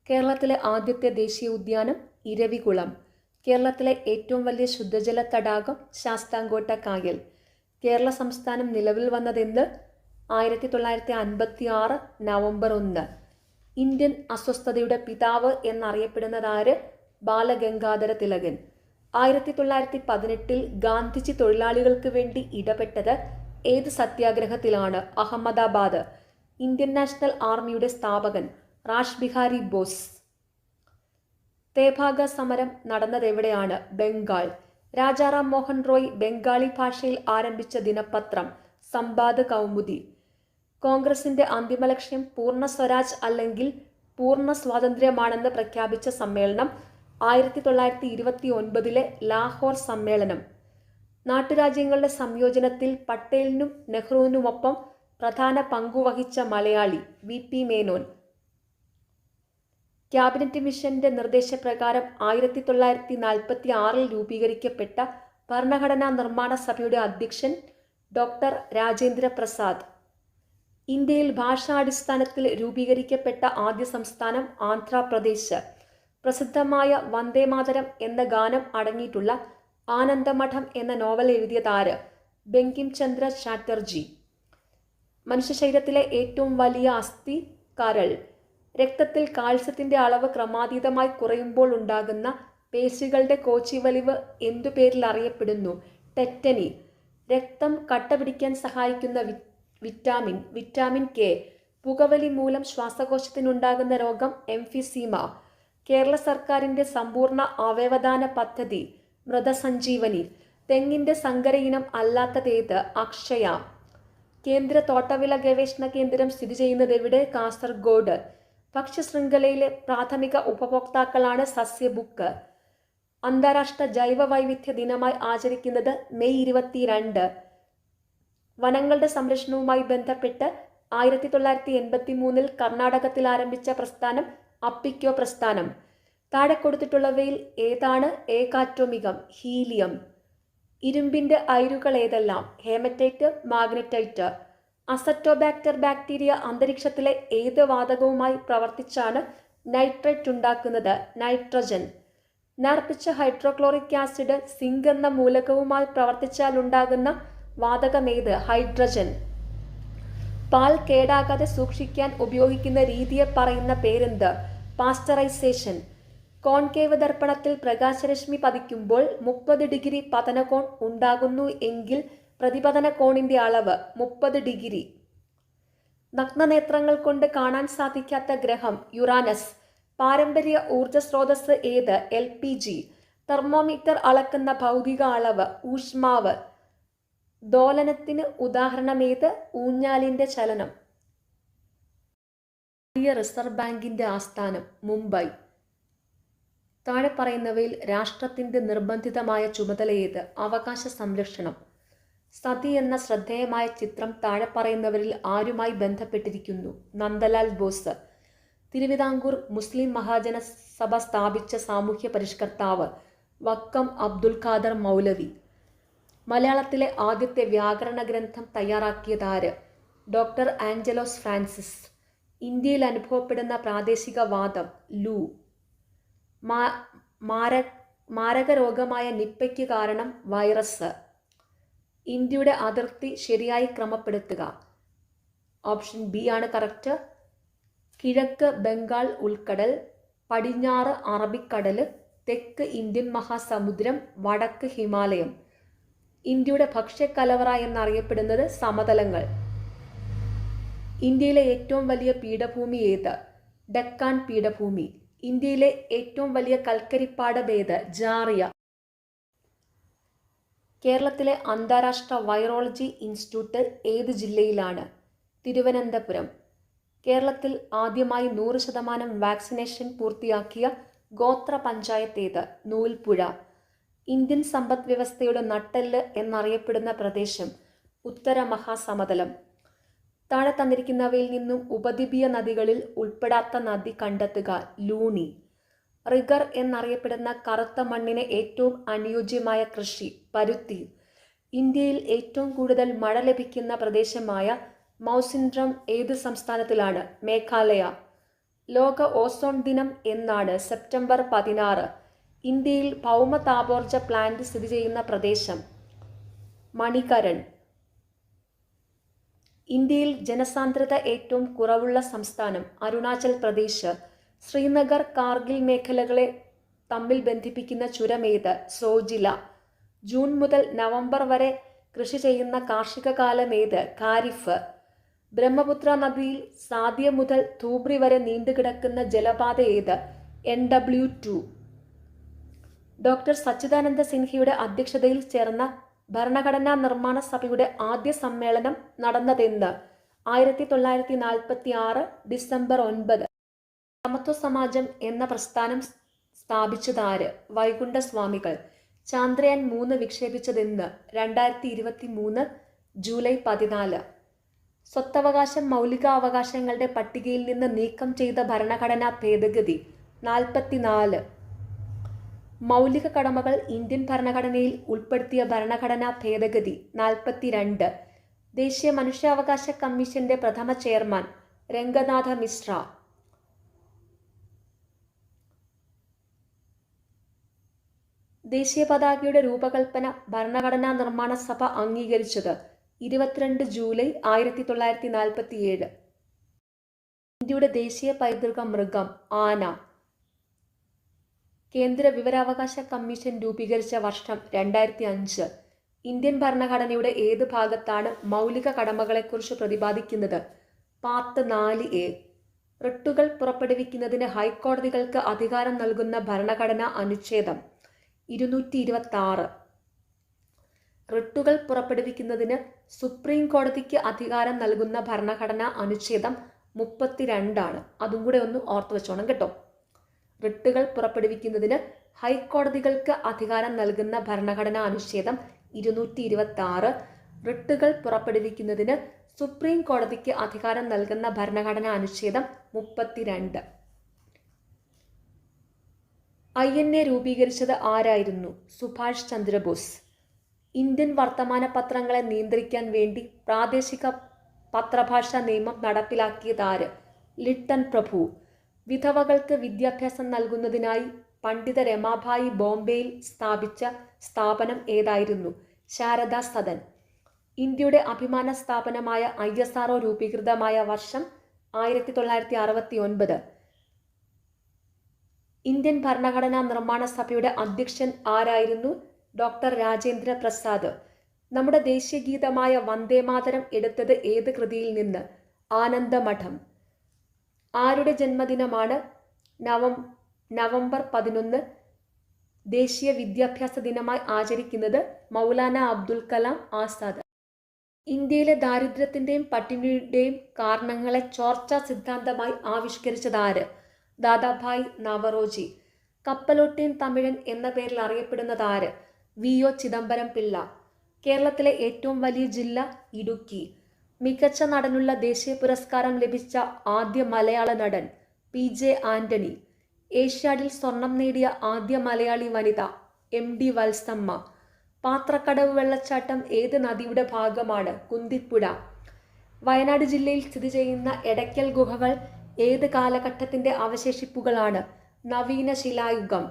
കേരളത്തിലെ ആദ്യത്തെ ദേശീയ ഉദ്യാനം ഇരവികുളം. കേരളത്തിലെ ഏറ്റവും വലിയ ശുദ്ധജല തടാകം ശാസ്താംകോട്ട കായൽ. കേരള സംസ്ഥാനം നിലവിൽ വന്നതെന്ന്? 1956 നവംബർ 1. ഇന്ത്യൻ അസ്വസ്ഥതയുടെ പിതാവ് എന്നറിയപ്പെടുന്നതാര്? ബാലഗംഗാധര തിലകൻ. 1918 ഗാന്ധിജി തൊഴിലാളികൾക്ക് വേണ്ടി ഇടപെട്ടത് ഏത് സത്യാഗ്രഹത്തിലാണ്? അഹമ്മദാബാദ്. ഇന്ത്യൻ നാഷണൽ ആർമിയുടെ സ്ഥാപകൻ റാഷ് ബിഹാരി ബോസ്. തേഭാഗ സമരം നടന്നതെവിടെയാണ്? ബംഗാൾ. രാജാറാം മോഹൻ റോയ് ബംഗാളി ഭാഷയിൽ ആരംഭിച്ച ദിനപത്രം സംബാദ് കൗമുദി. കോൺഗ്രസിന്റെ അന്തിമ ലക്ഷ്യം പൂർണ്ണ സ്വരാജ് അല്ലെങ്കിൽ പൂർണ്ണ സ്വാതന്ത്ര്യമാണെന്ന് പ്രഖ്യാപിച്ച സമ്മേളനം 1929 ലാഹോർ സമ്മേളനം. നാട്ടുരാജ്യങ്ങളുടെ സംയോജനത്തിൽ പട്ടേലിനും നെഹ്റുവിനുമൊപ്പം പ്രധാന പങ്കുവഹിച്ച മലയാളി VP മേനോൻ. ക്യാബിനറ്റ് മിഷന്റെ നിർദ്ദേശപ്രകാരം 1946 രൂപീകരിക്കപ്പെട്ട ഭരണഘടനാ നിർമ്മാണ സഭയുടെ അധ്യക്ഷൻ ഡോക്ടർ രാജേന്ദ്ര പ്രസാദ്. ഇന്ത്യയിൽ ഭാഷാടിസ്ഥാനത്തിൽ രൂപീകരിക്കപ്പെട്ട ആദ്യ സംസ്ഥാനം ആന്ധ്രാപ്രദേശ്. പ്രസിദ്ധമായ വന്ദേമാതരം എന്ന ഗാനം അടങ്ങിയിട്ടുള്ള ആനന്ദമഠം എന്ന നോവൽ എഴുതിയതാര്? ബങ്കിം ചന്ദ്ര ചാറ്റർജി. മനുഷ്യ ശരീരത്തിലെ ഏറ്റവും വലിയ അസ്ഥി കരൾ. രക്തത്തിൽ കാൽസ്യത്തിന്റെ അളവ് ക്രമാതീതമായി കുറയുമ്പോൾ ഉണ്ടാകുന്ന പേശികളുടെ കോച്ചിവലിവ് എന്തു പേരിൽ അറിയപ്പെടുന്നു? ടെറ്റനി. രക്തം കട്ട പിടിക്കാൻ സഹായിക്കുന്ന വിറ്റാമിൻ K. പുകവലി മൂലം ശ്വാസകോശത്തിനുണ്ടാകുന്ന രോഗം എംഫിസീമ. കേരള സർക്കാരിന്റെ സമ്പൂർണ്ണ അവയവദാന പദ്ധതി മൃതസഞ്ജീവനി. തെങ്ങിന്റെ സങ്കര ഇനം അല്ലാത്തതേത്? അക്ഷയ. കേന്ദ്ര തോട്ടവിള ഗവേഷണ കേന്ദ്രം സ്ഥിതി ചെയ്യുന്നത് എവിടെ? കാസർഗോഡ്. ഭക്ഷ്യശൃംഖലയിലെ പ്രാഥമിക ഉപഭോക്താക്കളാണ് സസ്യബുക്ക്. അന്താരാഷ്ട്ര ജൈവ വൈവിധ്യ ദിനമായി ആചരിക്കുന്നത് മെയ് 22. വനങ്ങളുടെ സംരക്ഷണവുമായി ബന്ധപ്പെട്ട് 1983 കർണാടകത്തിൽ ആരംഭിച്ച പ്രസ്ഥാനം അപ്പിക്കോ പ്രസ്ഥാനം. താഴെ കൊടുത്തിട്ടുള്ളവയിൽ ഏതാണ് ഏകാറ്റോമികം? ഹീലിയം. ഇരുമ്പിന്റെ അയിരുകൾ ഏതെല്ലാം? Haematite, magnetite. അസറ്റോബാക്ടർ ബാക്ടീരിയ അന്തരീക്ഷത്തിലെ ഏത് വാതകവുമായി പ്രവർത്തിച്ചാണ് നൈട്രേറ്റ് ഉണ്ടാക്കുന്നത്? നൈട്രജൻ. നേർപ്പിച്ച ഹൈഡ്രോക്ലോറിക് ആസിഡ് സിങ്ക് എന്ന മൂലകവുമായി പ്രവർത്തിച്ചാൽ ഉണ്ടാകുന്ന വാതകമേത്? ഹൈഡ്രജൻ. പാൽ കേടാകാതെ സൂക്ഷിക്കാൻ ഉപയോഗിക്കുന്ന രീതിയെ പറയുന്ന പേരെന്ത്? പാസ്ചറൈസേഷൻ. കോൺകേവ് ദർപ്പണത്തിൽ പ്രകാശരശ്മി പതിക്കുമ്പോൾ 30 ഡിഗ്രി പതനകോൺ ഉണ്ടാകുന്നു എങ്കിൽ പ്രതിപതന കോണിന്റെ അളവ് 30 ഡിഗ്രി. നഗ്നനേത്രങ്ങൾ കൊണ്ട് കാണാൻ സാധിക്കാത്ത ഗ്രഹം യുറാനസ്. പാരമ്പര്യ ഊർജ സ്രോതസ് ഏത്? LPG. തെർമോമീറ്റർ അളക്കുന്ന ഭൗതിക അളവ് ഊഷ്മാവ്. ദോലനത്തിന് ഉദാഹരണമേത്? ഊഞ്ഞാലിൻ്റെ ചലനം. ഇന്ത്യ റിസർവ് ബാങ്കിൻ്റെ ആസ്ഥാനം മുംബൈ. താഴെ പറയുന്നവയിൽ രാഷ്ട്രത്തിൻ്റെ നിർബന്ധിതമായ ചുമതലയേത്? അവകാശ സംരക്ഷണം. സതി എന്ന ശ്രദ്ധേയമായ ചിത്രം താഴെ പറയുന്നവരിൽ ആരുമായി ബന്ധപ്പെട്ടിരിക്കുന്നു? നന്ദലാൽ ബോസ്. തിരുവിതാംകൂർ മുസ്ലിം മഹാജന സഭ സ്ഥാപിച്ച സാമൂഹ്യ പരിഷ്കർത്താവ് വക്കം അബ്ദുൽ ഖാദർ മൗലവി. മലയാളത്തിലെ ആദ്യത്തെ വ്യാകരണ ഗ്രന്ഥം തയ്യാറാക്കിയതാര്? Doctor Angelos Francis. ഇന്ത്യയിൽ അനുഭവപ്പെടുന്ന പ്രാദേശിക വാദം ലൂ. മാരക രോഗമായ നിപ്പയ്ക്ക് കാരണം വൈറസ്. ഇന്ത്യയുടെ അതിർത്തി ശരിയായി ക്രമപ്പെടുത്തുക. ഓപ്ഷൻ ബി ആണ് കറക്റ്റ്. കിഴക്ക് ബംഗാൾ ഉൾക്കടൽ, പടിഞ്ഞാറ് അറബിക്കടൽ, തെക്ക് ഇന്ത്യൻ മഹാസമുദ്രം, വടക്ക് ഹിമാലയം. ഇന്ത്യയുടെ ഭക്ഷ്യക്കലവറ എന്നറിയപ്പെടുന്നത് സമതലങ്ങൾ. ഇന്ത്യയിലെ ഏറ്റവും വലിയ പീഠഭൂമി ഏത്? ഡെക്കാൻ പീഠഭൂമി. ഇന്ത്യയിലെ ഏറ്റവും വലിയ കൽക്കരിപ്പാടം ഏത്? ജാറിയ. കേരളത്തിലെ അന്താരാഷ്ട്ര വൈറോളജി ഇൻസ്റ്റിറ്റ്യൂട്ട് ഏത് ജില്ലയിലാണ്? തിരുവനന്തപുരം. കേരളത്തിൽ ആദ്യമായി 100% വാക്സിനേഷൻ പൂർത്തിയാക്കിയ ഗോത്ര പഞ്ചായത്ത് ഏത്? നൂൽപ്പുഴ. ഇന്ത്യൻ സമ്പദ് വ്യവസ്ഥയുടെ നട്ടെല്ല് എന്നറിയപ്പെടുന്ന പ്രദേശം? ഉത്തര മഹാസമതലം. താഴെ തന്നിരിക്കുന്നവയിൽ നിന്നും ഉപദ്വീപീയ നദികളിൽ ഉൾപ്പെടാത്ത നദി കണ്ടെത്തുക. ലൂണി. റിഗർ എന്നറിയപ്പെടുന്ന കറുത്ത മണ്ണിന് ഏറ്റവും അനുയോജ്യമായ കൃഷി? പരുത്തി. ഇന്ത്യയിൽ ഏറ്റവും കൂടുതൽ മഴ ലഭിക്കുന്ന പ്രദേശമായ മൗസിൻഡ്രം ഏത് സംസ്ഥാനത്തിലാണ്? മേഘാലയ. ലോക ഓസോൺ ദിനം എന്നാണ്? സെപ്റ്റംബർ 16. ഇന്ത്യയിൽ ഭൗമതാപോർജ പ്ലാന്റ് സ്ഥിതി ചെയ്യുന്ന പ്രദേശം? മണികരൺ. ഇന്ത്യയിൽ ജനസാന്ദ്രത ഏറ്റവും കുറവുള്ള സംസ്ഥാനം? അരുണാചൽ പ്രദേശ്. ശ്രീനഗർ കാർഗിൽ മേഖലകളെ തമ്മിൽ ബന്ധിപ്പിക്കുന്ന ചുരമേത്? സോജില. ജൂൺ മുതൽ നവംബർ വരെ കൃഷി ചെയ്യുന്ന കാർഷിക കാലം ഏത്? ഖാരിഫ്. ബ്രഹ്മപുത്ര നദിയിൽ സാദിയ മുതൽ ധൂബ്രി വരെ നീണ്ടുകിടക്കുന്ന ജലപാത ഏത്? NW2. ഡോക്ടർ സച്ചിദാനന്ദ സിൻഹയുടെ അധ്യക്ഷതയിൽ ചേർന്ന ഭരണഘടനാ നിർമ്മാണ സഭയുടെ ആദ്യ സമ്മേളനം നടന്നതെന്ന്? 1946 ഡിസംബർ 9. സമത്വ സമാജം എന്ന പ്രസ്ഥാനം സ്ഥാപിച്ചതാര്? വൈകുണ്ഠസ്വാമികൾ. ചാന്ദ്രയാൻ 3 വിക്ഷേപിച്ചതെന്ന്? 2023 ജൂലൈ 14. സ്വത്തവകാശം മൗലികാവകാശങ്ങളുടെ പട്ടികയിൽ നിന്ന് നീക്കം ചെയ്ത ഭരണഘടനാ ഭേദഗതി? 44. മൗലിക കടമകൾ ഇന്ത്യൻ ഭരണഘടനയിൽ ഉൾപ്പെടുത്തിയ ഭരണഘടനാ ഭേദഗതി? 42. ദേശീയ മനുഷ്യാവകാശ കമ്മീഷന്റെ പ്രഥമ ചെയർമാൻ? രംഗനാഥ മിശ്ര. ദേശീയ പതാകയുടെ രൂപകൽപ്പന ഭരണഘടനാ നിർമ്മാണ സഭ അംഗീകരിച്ചത്? 22 ജൂലൈ 1947. ഇന്ത്യയുടെ ദേശീയ പൈതൃക മൃഗം? ആന. കേന്ദ്ര വിവരാവകാശ കമ്മീഷൻ രൂപീകരിച്ച വർഷം? 2005. ഇന്ത്യൻ ഭരണഘടനയുടെ ഏത് ഭാഗത്താണ് മൗലിക കടമകളെക്കുറിച്ച് പ്രതിപാദിക്കുന്നത്? Part 4A. റിട്ടുകൾ പുറപ്പെടുവിക്കുന്നതിന് ഹൈക്കോടതികൾക്ക് അധികാരം നൽകുന്ന ഭരണഘടനാ അനുച്ഛേദം? 226. റിട്ടുകൾ പുറപ്പെടുവിക്കുന്നതിന് സുപ്രീം കോടതിക്ക് അധികാരം നൽകുന്ന ഭരണഘടനാ അനുച്ഛേദം 32 ആണ്. അതും കൂടെ ഒന്ന് ഓർത്തു വെച്ചോണം കേട്ടോ. റിട്ടുകൾ പുറപ്പെടുവിക്കുന്നതിന് ഹൈക്കോടതികൾക്ക് അധികാരം നൽകുന്ന ഭരണഘടനാ അനുച്ഛേദം 226. റിട്ടുകൾ പുറപ്പെടുവിക്കുന്നതിന് സുപ്രീം കോടതിക്ക് അധികാരം നൽകുന്ന ഭരണഘടനാ അനുച്ഛേദം 32. INA രൂപീകരിച്ചത് ആരായിരുന്നു? സുഭാഷ് ചന്ദ്രബോസ്. ഇന്ത്യൻ വർത്തമാന പത്രങ്ങളെ നിയന്ത്രിക്കാൻ വേണ്ടി പ്രാദേശിക പത്രഭാഷാ നിയമം നടപ്പിലാക്കിയതാര്? ലിട്ടൺ പ്രഭു. വിധവകൾക്ക് വിദ്യാഭ്യാസം നൽകുന്നതിനായി പണ്ഡിത രമാഭായി ബോംബെയിൽ സ്ഥാപിച്ച സ്ഥാപനം ഏതായിരുന്നു? ശാരദാ സദൻ. ഇന്ത്യയുടെ അഭിമാന സ്ഥാപനമായ ISRO രൂപീകൃതമായ വർഷം? 1969. ഇന്ത്യൻ ഭരണഘടനാ നിർമ്മാണ സഭയുടെ അധ്യക്ഷൻ ആരായിരുന്നു? ഡോക്ടർ രാജേന്ദ്ര പ്രസാദ്. നമ്മുടെ ദേശീയ ഗീതമായ വന്ദേമാതരം എടുത്തത് ഏത് കൃതിയിൽ നിന്ന്? ആനന്ദമഠം. ആരുടെ ജന്മദിനമാണ് നവംബർ 11 ദേശീയ വിദ്യാഭ്യാസ ദിനമായി ആചരിക്കുന്നത്? മൗലാന അബ്ദുൽ കലാം ആസാദ്. ഇന്ത്യയിലെ ദാരിദ്ര്യത്തിൻ്റെയും പട്ടിണിയുടെയും കാരണങ്ങളെ ചോർച്ചാ സിദ്ധാന്തമായി ആവിഷ്കരിച്ചതാര്? ദാദാഭായ് നവറോജി. കപ്പലോട്ടിയൻ തമിഴൻ എന്ന പേരിൽ അറിയപ്പെടുന്നതാര്? വി.ഒ. ചിദംബരം പിള്ള. കേരളത്തിലെ ഏറ്റവും വലിയ ജില്ല ഇടുക്കി. മികച്ച നടനുള്ള ദേശീയ പുരസ്കാരം ലഭിച്ച ആദ്യ മലയാള നടൻ പി.ജെ. ആന്റണി. ഏഷ്യാഡിൽ സ്വർണം നേടിയ ആദ്യ മലയാളി വനിത എം.ഡി. വത്സമ്മ. പാത്രക്കടവ് വെള്ളച്ചാട്ടം ഏത് നദിയുടെ ഭാഗമാണ്? കുന്തിപ്പുഴ. വയനാട് ജില്ലയിൽ സ്ഥിതി ചെയ്യുന്ന എടയ്ക്കൽ ഗുഹകൾ ഏത് കാലഘട്ടത്തിന്റെ അവശേഷിപ്പുകളാണ്? നവീന ശിലായുഗം.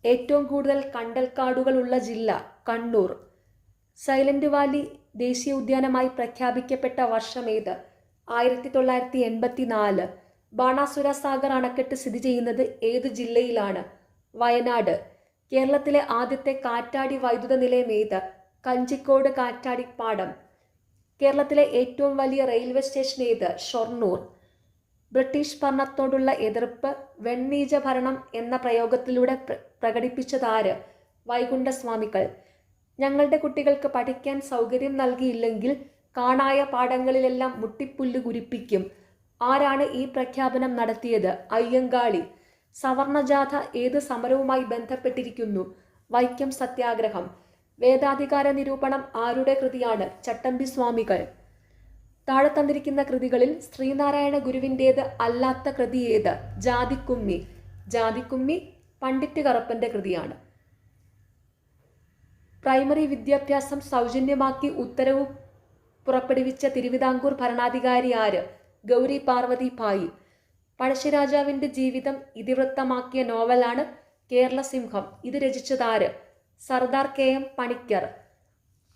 ഏറ്റവും കൂടുതൽ കണ്ടൽക്കാടുകൾ ഉള്ള ജില്ല കണ്ണൂർ. സൈലന്റ് വാലി ദേശീയ ഉദ്യാനമായി പ്രഖ്യാപിക്കപ്പെട്ട വർഷമേത്? 1984. ബാണാസുര സാഗർ അണക്കെട്ട് സ്ഥിതി ചെയ്യുന്നത് ഏത് ജില്ലയിലാണ്? വയനാട്. കേരളത്തിലെ ആദ്യത്തെ കാറ്റാടി വൈദ്യുത നിലയം ഏത്? കഞ്ചിക്കോട് കാറ്റാടിപ്പാടം. കേരളത്തിലെ ഏറ്റവും വലിയ റെയിൽവേ സ്റ്റേഷൻ ഏത്? ഷൊർണൂർ. ബ്രിട്ടീഷ് ഭരണത്തോടുള്ള എതിർപ്പ് വെണ്ണീജ ഭരണം എന്ന പ്രയോഗത്തിലൂടെ പ്രകടിപ്പിച്ചതാര്? വൈകുണ്ഠസ്വാമികൾ. ഞങ്ങളുടെ കുട്ടികൾക്ക് പഠിക്കാൻ സൗകര്യം നൽകിയില്ലെങ്കിൽ കാണായ പാടങ്ങളിലെല്ലാം മുട്ടിപ്പുല്ല് കുരിപ്പിക്കും. ആരാണ് ഈ പ്രഖ്യാപനം നടത്തിയത്? അയ്യങ്കാളി. സവർണജാഥ ഏത് സമരവുമായി ബന്ധപ്പെട്ടിരിക്കുന്നു? വൈക്കം സത്യാഗ്രഹം. വേദാധികാര നിരൂപണം ആരുടെ കൃതിയാണ്? ചട്ടമ്പി സ്വാമികൾ. താഴെ തന്നിരിക്കുന്ന കൃതികളിൽ ശ്രീനാരായണ ഗുരുവിൻ്റേത് അല്ലാത്ത കൃതി ഏത്? ജാതിക്കുമ്മി. ജാതിക്കുമ്മി പണ്ഡിറ്റ് കറുപ്പന്റെ കൃതിയാണ്. പ്രൈമറി വിദ്യാഭ്യാസം സൗജന്യമാക്കി ഉത്തരവ് പുറപ്പെടുവിച്ച തിരുവിതാംകൂർ ഭരണാധികാരി ആര്? ഗൗരി പാർവതി ഭായി. പഴശ്ശിരാജാവിന്റെ ജീവിതം ഇതിവൃത്തമാക്കിയ നോവലാണ് കേരള സിംഹം. ഇത് രചിച്ചതാര്? സർദാർ കെ.എം. പണിക്കർ.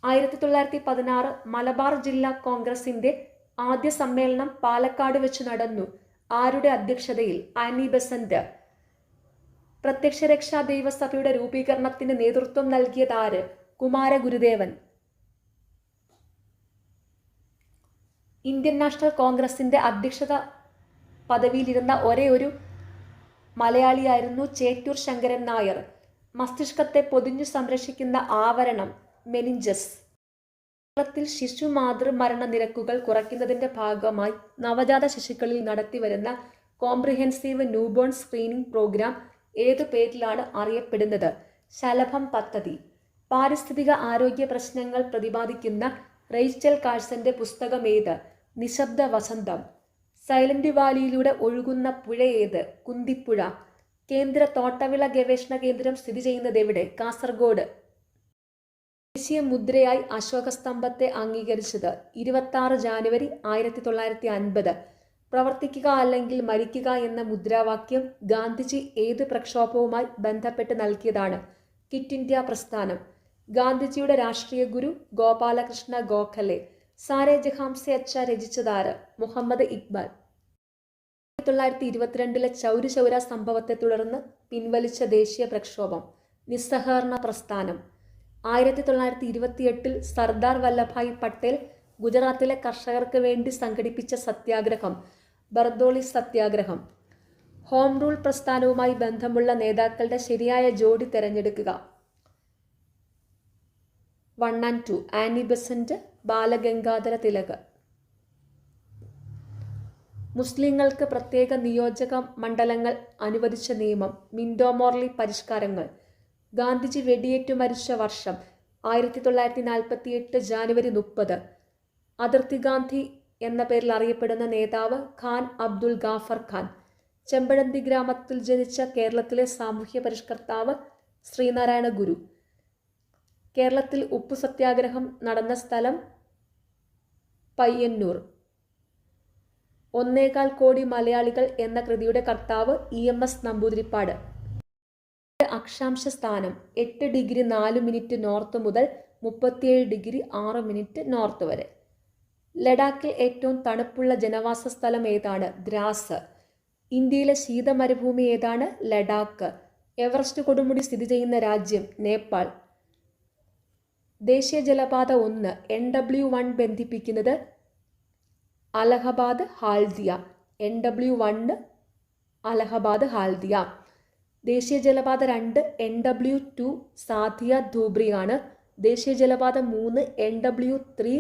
1916 മലബാർ ജില്ലാ കോൺഗ്രസിന്റെ ആദ്യ സമ്മേളനം പാലക്കാട് വെച്ച് നടന്നു. ആരുടെ അധ്യക്ഷതയിൽ? Annie Besant. പ്രത്യക്ഷരക്ഷാ ദൈവസഭയുടെ രൂപീകരണത്തിന് നേതൃത്വം നൽകിയതാര്? കുമാരഗുരുദേവൻ. ഇന്ത്യൻ നാഷണൽ കോൺഗ്രസിന്റെ അധ്യക്ഷത പദവിയിലിരുന്ന ഒരേ ഒരു മലയാളിയായിരുന്നു ചേറ്റൂർ ശങ്കരൻ നായർ. മസ്തിഷ്കത്തെ പൊതിഞ്ഞു സംരക്ഷിക്കുന്ന ആവരണം മെനിഞ്ചസ്. കേരളത്തിൽ ശിശു മാതൃമരണ നിരക്കുകൾ കുറയ്ക്കുന്നതിന്റെ ഭാഗമായി നവജാത ശിശുക്കളിൽ നടത്തിവരുന്ന കോംപ്രിഹെൻസീവ് ന്യൂബോൺ സ്ക്രീനിംഗ് പ്രോഗ്രാം ഏതു പേരിലാണ് അറിയപ്പെടുന്നത്? ശലഭം പദ്ധതി. പാരിസ്ഥിതിക ആരോഗ്യ പ്രശ്നങ്ങൾ പ്രതിപാദിക്കുന്ന റേച്ചൽ കാഴ്സന്റെ പുസ്തകം ഏത്? നിശബ്ദ വസന്തം. സൈലന്റ് വാലിയിലൂടെ ഒഴുകുന്ന പുഴ ഏത്? കുന്തിപ്പുഴ. കേന്ദ്ര തോട്ടവിള ഗവേഷണ കേന്ദ്രം സ്ഥിതി ചെയ്യുന്നത് എവിടെ? കാസർഗോഡ്. ദേശീയ മുദ്രയായി അശോകസ്തംഭത്തെ അംഗീകരിച്ചത് 26 ജാനുവരി 1950. പ്രവർത്തിക്കുക അല്ലെങ്കിൽ മരിക്കുക എന്ന മുദ്രാവാക്യം ഗാന്ധിജി ഏത് പ്രക്ഷോഭവുമായി ബന്ധപ്പെട്ട് നൽകിയതാണ്? ക്വിറ്റ് ഇന്ത്യ പ്രസ്ഥാനം. ഗാന്ധിജിയുടെ രാഷ്ട്രീയ ഗുരു ഗോപാലകൃഷ്ണ ഗോഖലെ. സാരേ ജഹാംസെ അച്ച രചിച്ചതാര്? മുഹമ്മദ് ഇക്ബാൽ. 1922 ചൗരി ചൗര സംഭവത്തെ തുടർന്ന് പിൻവലിച്ച ദേശീയ പ്രക്ഷോഭം നിസ്സഹകരണ പ്രസ്ഥാനം. 1928 സർദാർ വല്ലഭായ് പട്ടേൽ ഗുജറാത്തിലെ കർഷകർക്ക് വേണ്ടി സംഘടിപ്പിച്ച സത്യാഗ്രഹം ബർദോളി സത്യാഗ്രഹം. ഹോം റൂൾ പ്രസ്ഥാനവുമായി ബന്ധമുള്ള നേതാക്കളുടെ ശരിയായ ജോഡി തിരഞ്ഞെടുക്കുക. 1 and 2. Annie Besant, Balagangadhara Tilak. മുസ്ലിങ്ങൾക്ക് പ്രത്യേക നിയോജക മണ്ഡലങ്ങൾ അനുവദിച്ച നിയമം മിൻഡോ മോർലി പരിഷ്കാരങ്ങൾ. ഗാന്ധിജി വെടിയേറ്റു മരിച്ച വർഷം 1948 ജാനുവരി 30. അതിർത്തി ഗാന്ധി എന്ന പേരിൽ അറിയപ്പെടുന്ന നേതാവ് ഖാൻ അബ്ദുൽ ഗാഫർ ഖാൻ. ചെമ്പഴന്തി ഗ്രാമത്തിൽ ജനിച്ച കേരളത്തിലെ സാമൂഹ്യ പരിഷ്കർത്താവ് ശ്രീനാരായണ ഗുരു. കേരളത്തിൽ ഉപ്പു സത്യാഗ്രഹം നടന്ന സ്ഥലം പയ്യന്നൂർ. 1.25 കോടി മലയാളികൾ എന്ന കൃതിയുടെ കർത്താവ് EMS നമ്പൂതിരിപ്പാട്. അക്ഷാംശ സ്ഥാനം 8 ഡിഗ്രി 4 മിനിറ്റ് നോർത്ത് മുതൽ 37 ഡിഗ്രി 6 മിനിറ്റ് നോർത്ത് വരെ. ലഡാക്കിൽ ഏറ്റവും തണുപ്പുള്ള ജനവാസ സ്ഥലം ഏതാണ്? ദ്രാസ്. ഇന്ത്യയിലെ ശീതമരുഭൂമി ഏതാണ്? ലഡാക്ക്. എവറസ്റ്റ് കൊടുമുടി സ്ഥിതി ചെയ്യുന്ന രാജ്യം നേപ്പാൾ. ദേശീയ ജലപാത 1 NW1 ബന്ധിപ്പിക്കുന്നത് അലഹബാദ് ഹാൽദിയ. NW1 അലഹബാദ് ഹാൽദിയ. ദേശീയ ജലപാത 2 NW2 സാധിയ ധൂബ്രിയാണ്. ദേശീയ ജലപാത 3 NW3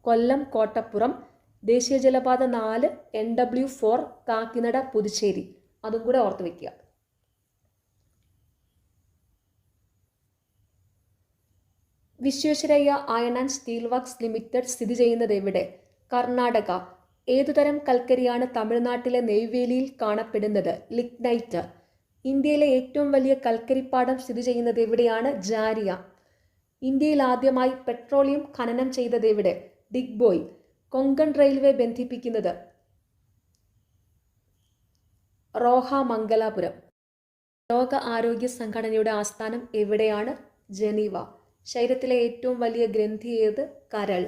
കൊല്ലം കോട്ടപ്പുറം, ദേശീയ ജലപാത 4 NW4 കാക്കിനട പുതുച്ചേരി. അതും കൂടെ ഓർത്ത് വയ്ക്കുക. Visvesvaraya iron and steel works limited സ്ഥിതി ചെയ്യുന്നത് എവിടെ? കർണാടക. ഏതുതരം കൽക്കരിയാണ് തമിഴ്നാട്ടിലെ നെയ്വേലിയിൽ കാണപ്പെടുന്നത്? ലിഗ്നൈറ്റ്. ഇന്ത്യയിലെ ഏറ്റവും വലിയ കൽക്കരിപ്പാടം സ്ഥിതി ചെയ്യുന്നത് എവിടെയാണ്? ജാരിയ. ഇന്ത്യയിൽ ആദ്യമായി പെട്രോളിയം ഖനനം ചെയ്തത് എവിടെ? ഡിഗ്ബോയ്. കൊങ്കൺ റെയിൽവേ ബന്ധിപ്പിക്കുന്നത് റോഹ മംഗലാപുരം. ലോക ആരോഗ്യ സംഘടനയുടെ ആസ്ഥാനം എവിടെയാണ്? ജനീവ. ശരീരത്തിലെ ഏറ്റവും വലിയ ഗ്രന്ഥി ഏത്? കരൾ.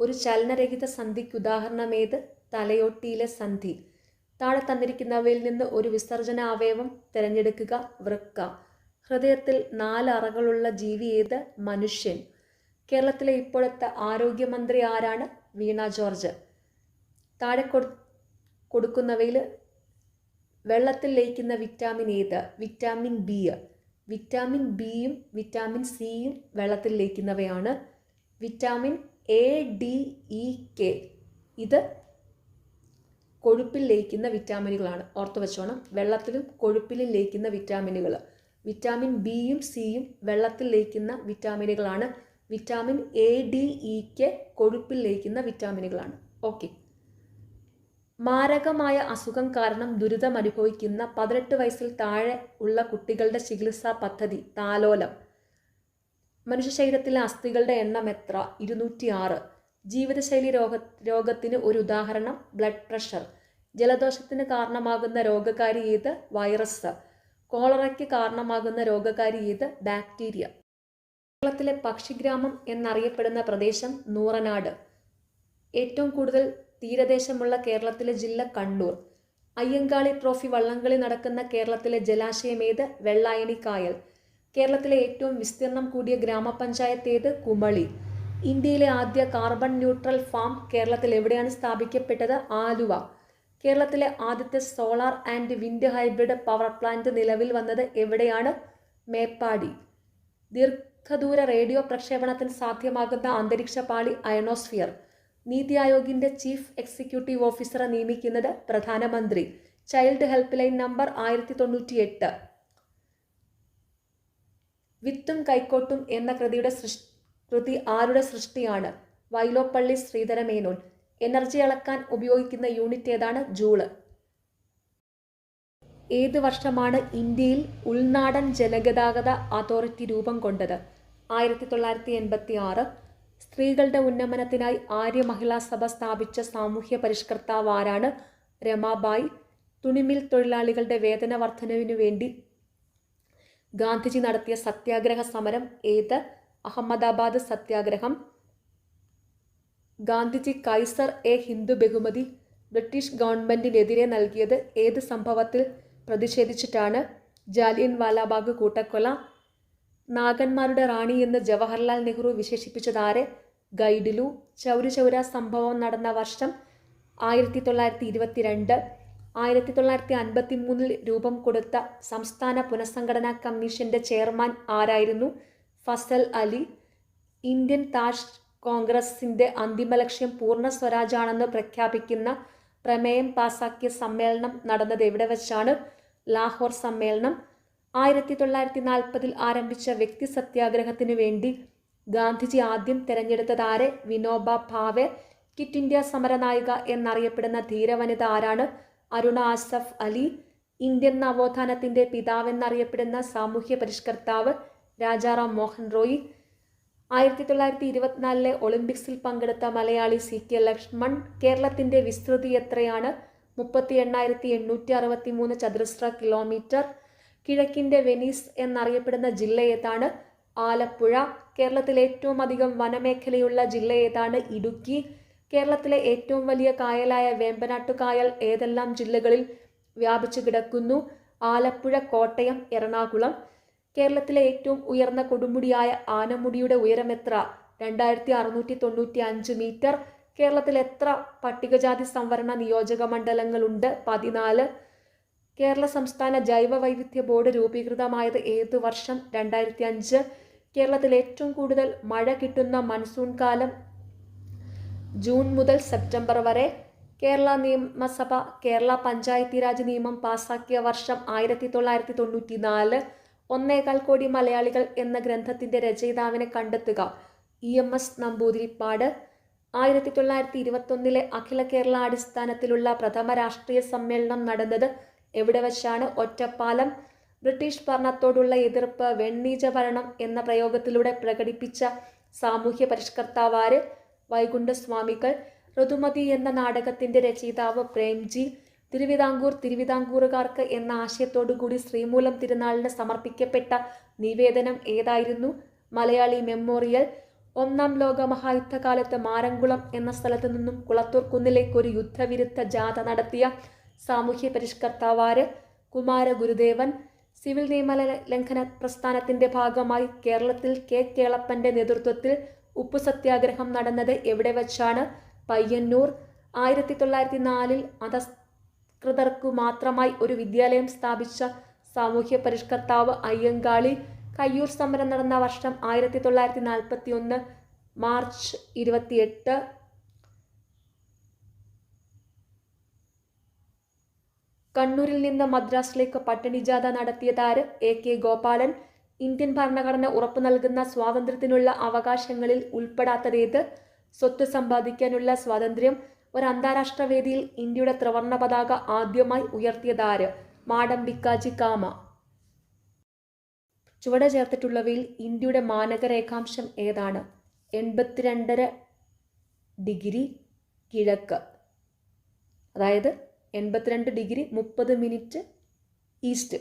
ഒരു ചലനരഹിത സന്ധിക്ക് ഉദാഹരണം ഏത്? തലയോട്ടിയിലെ സന്ധി. താഴെ തന്നിരിക്കുന്നവയിൽ നിന്ന് ഒരു വിസർജന അവയവം തിരഞ്ഞെടുക്കുക. വൃക്ക. ഹൃദയത്തിൽ 4 അറകളുള്ള ജീവി ഏത്? മനുഷ്യൻ. കേരളത്തിലെ ഇപ്പോഴത്തെ ആരോഗ്യമന്ത്രി ആരാണ്? വീണ ജോർജ്. താഴെ കൊടുക്കുന്നവയിൽ വെള്ളത്തിൽ ലയിക്കുന്ന വിറ്റാമിൻ ഏത്? Vitamin B. വിറ്റാമിൻ ബിയും വിറ്റാമിൻ സിയും വെള്ളത്തിൽ ലയിക്കുന്നവയാണ്. Vitamin A, D, E, K ഇത് കൊഴുപ്പിൽ ലയിക്കുന്ന വിറ്റാമിനുകളാണ്. ഓർത്തു വെച്ചോണം. വെള്ളത്തിലും കൊഴുപ്പിലും ലയിക്കുന്ന വിറ്റാമിനുകൾ. വിറ്റാമിൻ ബിയും സിയും വെള്ളത്തിൽ ലയിക്കുന്ന വിറ്റാമിനുകളാണ്. Vitamin A, D, E, K കൊഴുപ്പിൽ ലയിക്കുന്ന വിറ്റാമിനുകളാണ്. ഓക്കെ. മാരകമായ അസുഖം കാരണം ദുരിതം അനുഭവിക്കുന്ന 18 വയസ്സിൽ താഴെ ഉള്ള കുട്ടികളുടെ ചികിത്സാ പദ്ധതി താലോലം. മനുഷ്യ ശരീരത്തിലെ അസ്ഥികളുടെ എണ്ണം എത്ര? 206. ജീവിതശൈലി രോഗത്തിന് ഒരു ഉദാഹരണം ബ്ലഡ് പ്രഷർ. ജലദോഷത്തിന് കാരണമാകുന്ന രോഗകാരി ഏത്? വൈറസ്. കോളറയ്ക്ക് കാരണമാകുന്ന രോഗകാരി ഏത്? ബാക്ടീരിയ. കേരളത്തിലെ പക്ഷിഗ്രാമം എന്നറിയപ്പെടുന്ന പ്രദേശം നൂറനാട്. ഏറ്റവും കൂടുതൽ തീരദേശമുള്ള കേരളത്തിലെ ജില്ല കണ്ണൂർ. അയ്യങ്കാളി ട്രോഫി വള്ളംകളി നടക്കുന്ന കേരളത്തിലെ ജലാശയം ഏത്? വെള്ളായണി കായൽ. കേരളത്തിലെ ഏറ്റവും വിസ്തീർണം കൂടിയ ഗ്രാമപഞ്ചായത്ത് ഏത്? കുമളി. ഇന്ത്യയിലെ ആദ്യ കാർബൺ ന്യൂട്രൽ ഫാം കേരളത്തിൽ എവിടെയാണ് സ്ഥാപിക്കപ്പെട്ടത്? ആലുവ. കേരളത്തിലെ ആദ്യത്തെ solar and wind hybrid power plant നിലവിൽ വന്നത് എവിടെയാണ്? മേപ്പാടി. ദീർഘദൂര റേഡിയോ പ്രക്ഷേപണത്തിന് സാധ്യമാകുന്ന അന്തരീക്ഷ പാളി അയണോസ്ഫിയർ. നീതി ആയോഗിന്റെ ചീഫ് എക്സിക്യൂട്ടീവ് ഓഫീസറെ നിയമിക്കുന്നത് പ്രധാനമന്ത്രി. Child help line number 1098. വിത്തും കൈക്കോട്ടും എന്ന കൃതി ആരുടെ സൃഷ്ടിയാണ്? വൈലോപ്പള്ളി ശ്രീധരമേനോൻ. എനർജി അളക്കാൻ ഉപയോഗിക്കുന്ന യൂണിറ്റ് ഏതാണ്? ജൂള്. ഏത് വർഷമാണ് ഇന്ത്യയിൽ ഉൾനാടൻ ജലഗതാഗത അതോറിറ്റി രൂപം കൊണ്ടത്? 1986. സ്ത്രീകളുടെ ഉന്നമനത്തിനായി ആര്യ മഹിളാ സഭ സ്ഥാപിച്ച സാമൂഹ്യ പരിഷ്കർത്താവ് ആരാണ്? രമാബായി. തുണിമിൽ തൊഴിലാളികളുടെ വേതന വർധനവിനു വേണ്ടി ഗാന്ധിജി നടത്തിയ സത്യാഗ്രഹ സമരം ഏത്? അഹമ്മദാബാദ് സത്യാഗ്രഹം. ഗാന്ധിജി കൈസർ എ ഹിന്ദു ബഹുമതി ബ്രിട്ടീഷ് ഗവൺമെന്റിനെതിരെ നൽകിയത് ഏത് സംഭവത്തിൽ പ്രതിഷേധിച്ചിട്ടാണ്? ജാലിയൻ വാലാബാഗ് കൂട്ടക്കൊല. നാഗന്മാരുടെ റാണി എന്ന് ജവഹർലാൽ നെഹ്റു വിശേഷിപ്പിച്ചതാരെ? ഗൈഡിലു. ചൗരി ചൗര സംഭവം നടന്ന വർഷം 1922. 1953 രൂപം കൊടുത്ത സംസ്ഥാന പുനഃസംഘടനാ കമ്മീഷന്റെ ചെയർമാൻ ആരായിരുന്നു? ഫസൽ അലി. ഇന്ത്യൻ താഷ് കോൺഗ്രസിന്റെ അന്തിമ ലക്ഷ്യം പൂർണ്ണ സ്വരാജാണെന്ന് പ്രഖ്യാപിക്കുന്ന പ്രമേയം പാസാക്കിയ സമ്മേളനം നടന്നത് എവിടെ വെച്ചാണ്? ലാഹോർ സമ്മേളനം. 1940 ആരംഭിച്ച വ്യക്തി സത്യാഗ്രഹത്തിനു വേണ്ടി ഗാന്ധിജി ആദ്യം തെരഞ്ഞെടുത്തതാരെ? വിനോബ ഭാവെ. ക്വിറ്റ് ഇന്ത്യ സമരനായിക എന്നറിയപ്പെടുന്ന ധീരവനിത ആരാണ്? അരുണ ആസഫ് അലി. ഇന്ത്യൻ നവോത്ഥാനത്തിന്റെ പിതാവെന്നറിയപ്പെടുന്ന സാമൂഹ്യ പരിഷ്കർത്താവ് രാജാറാം മോഹൻ റോയ്. 1924 ഒളിമ്പിക്സിൽ പങ്കെടുത്ത മലയാളി CK ലക്ഷ്മൺ. കേരളത്തിന്റെ വിസ്തൃതി എത്രയാണ്? 38,863 ചതുരശ്ര കിലോമീറ്റർ. കിഴക്കിന്റെ വെനീസ് എന്നറിയപ്പെടുന്ന ജില്ല ഏതാണ്? ആലപ്പുഴ. കേരളത്തിലെ ഏറ്റവും അധികം വനമേഖലയുള്ള ജില്ല ഏതാണ്? ഇടുക്കി. കേരളത്തിലെ ഏറ്റവും വലിയ കായലായ വേമ്പനാട്ടു കായൽ ഏതെല്ലാം ജില്ലകളിൽ വ്യാപിച്ചു കിടക്കുന്നു? ആലപ്പുഴ, കോട്ടയം, എറണാകുളം. കേരളത്തിലെ ഏറ്റവും ഉയർന്ന കൊടുമുടിയായ ആനമുടിയുടെ ഉയരം എത്ര? 2695 മീറ്റർ. കേരളത്തിൽ എത്ര പട്ടികജാതി സംവരണ നിയോജക മണ്ഡലങ്ങളുണ്ട്? 14. കേരള സംസ്ഥാന ജൈവ വൈവിധ്യ ബോർഡ് രൂപീകൃതമായത് ഏത് വർഷം? 2005. കേരളത്തിൽ ഏറ്റവും കൂടുതൽ മഴ കിട്ടുന്ന മൺസൂൺ കാലം ജൂൺ മുതൽ സെപ്റ്റംബർ വരെ. കേരള നിയമസഭ കേരള പഞ്ചായത്തി രാജ് നിയമം പാസാക്കിയ വർഷം 1994. 1.25 കോടി മലയാളികൾ എന്ന ഗ്രന്ഥത്തിന്റെ രചയിതാവിനെ കണ്ടെത്തുക. EMS നമ്പൂതിരിപ്പാട്. 1921 അഖില കേരള അടിസ്ഥാനത്തിലുള്ള പ്രഥമ രാഷ്ട്രീയ സമ്മേളനം നടന്നത് എവിടെ വച്ചാണ്? ഒറ്റപ്പാലം. ബ്രിട്ടീഷ് ഭരണത്തോടുള്ള എതിർപ്പ് വെണ്ണീജ ഭരണം എന്ന പ്രയോഗത്തിലൂടെ പ്രകടിപ്പിച്ച സാമൂഹ്യ പരിഷ്കർത്താവാര്? വൈകുണ്ഠസ്വാമികൾ. ഋതുമതി എന്ന നാടകത്തിന്റെ രചയിതാവ് പ്രേംജി. തിരുവിതാംകൂറുകാർക്ക് എന്ന ആശയത്തോടുകൂടി ശ്രീമൂലം തിരുനാളിന് സമർപ്പിക്കപ്പെട്ട നിവേദനം ഏതായിരുന്നു? മലയാളി മെമ്മോറിയൽ. ഒന്നാം ലോക മഹായുദ്ധകാലത്ത് മാരംകുളം എന്ന സ്ഥലത്തു നിന്നും കുളത്തൂർ കുന്നിലേക്ക് ഒരു യുദ്ധവിരുദ്ധ ജാഥ നടത്തിയ സാമൂഹ്യ പരിഷ്കർത്താവാര്? കുമാരഗുരുദേവൻ. സിവിൽ നിയമ ലംഘന പ്രസ്ഥാനത്തിന്റെ ഭാഗമായി കേരളത്തിൽ K. കേളപ്പന്റെ നേതൃത്വത്തിൽ ഉപ്പു സത്യാഗ്രഹം നടന്നത് എവിടെ വച്ചാണ്? പയ്യന്നൂർ. 1904 അധകൃതർക്കു മാത്രമായി ഒരു വിദ്യാലയം സ്ഥാപിച്ച സാമൂഹ്യ പരിഷ്കർത്താവ് അയ്യങ്കാളി. കയ്യൂർ സമരം നടന്ന വർഷം 1941 മാർച്ച് 28. കണ്ണൂരിൽ നിന്ന് മദ്രാസിലേക്ക് പട്ടിണി ജാഥ നടത്തിയതാര്? AK ഗോപാലൻ. ഇന്ത്യൻ ഭരണഘടന ഉറപ്പു നൽകുന്ന സ്വാതന്ത്ര്യത്തിനുള്ള അവകാശങ്ങളിൽ ഉൾപ്പെടാത്തതേത്? സ്വത്ത് സമ്പാദിക്കാനുള്ള സ്വാതന്ത്ര്യം. ഒരു അന്താരാഷ്ട്ര വേദിയിൽ ഇന്ത്യയുടെ ത്രിവർണ്ണ പതാക ആദ്യമായി ഉയർത്തിയതാര്? മാടമ്പിക്കാജി കാമ. ചുവടെ ചേർത്തിട്ടുള്ളവയിൽ ഇന്ത്യയുടെ മാനക രേഖാംശം ഏതാണ്? 82.5 ഡിഗ്രി കിഴക്ക്. അതായത് 82 ഡിഗ്രി 30 മിനിറ്റ് ഈസ്റ്റ്.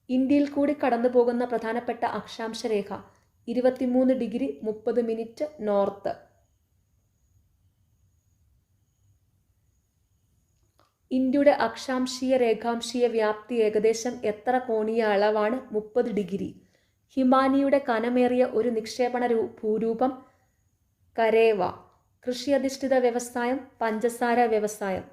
ഇന്ത്യയിൽ കൂടി കടന്നു പോകുന്ന പ്രധാനപ്പെട്ട അക്ഷാംശ രേഖ 23 ഡിഗ്രി 30 മിനിറ്റ് നോർത്ത്. ഇന്ത്യയുടെ അക്ഷാംശീയ രേഖാംശീയ വ്യാപ്തി ഏകദേശം എത്ര കോണീയ അളവാണ്? 30 ഡിഗ്രി. ഹിമാനിയുടെ കനമേറിയ ഒരു നിക്ഷേപണ ഭൂരൂപം? കരേവ. കൃഷി അധിഷ്ഠിത വ്യവസായം, പഞ്ചസാര വ്യവസായം.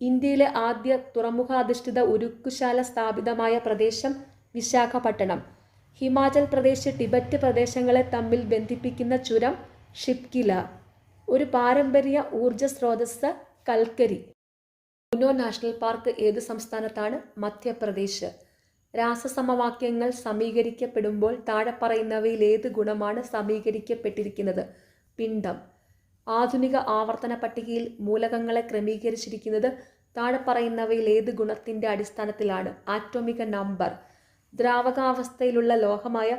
ഇന്ത്യയിലെ ആദ്യ തുറമുഖാധിഷ്ഠിത ഉരുക്കുശാല സ്ഥാപിതമായ പ്രദേശം? വിശാഖപട്ടണം. ഹിമാചൽ പ്രദേശ് ടിബറ്റ് പ്രദേശങ്ങളെ തമ്മിൽ ബന്ധിപ്പിക്കുന്ന ചുരം? ഷിപ്കില. ഒരു പാരമ്പര്യ ഊർജ സ്രോതസ്? കൽക്കരി. ഉനോ നാഷണൽ പാർക്ക് ഏത് സംസ്ഥാനത്താണ്? മധ്യപ്രദേശ്. രാസസമവാക്യങ്ങൾ സമീകരിക്കപ്പെടുമ്പോൾ താഴെ പറയുന്നവയിൽ ഏത് ഗുണമാണ് സമീകരിക്കപ്പെട്ടിരിക്കുന്നത്? പിണ്ഡം. ആധുനിക ആവർത്തന പട്ടികയിൽ മൂലകങ്ങളെ ക്രമീകരിച്ചിരിക്കുന്നത് താഴെ പറയുന്നവയിൽ ഏത് ഗുണത്തിന്റെ അടിസ്ഥാനത്തിലാണ്? ആറ്റോമിക നമ്പർ. ദ്രാവകാവസ്ഥയിലുള്ള ലോഹമായ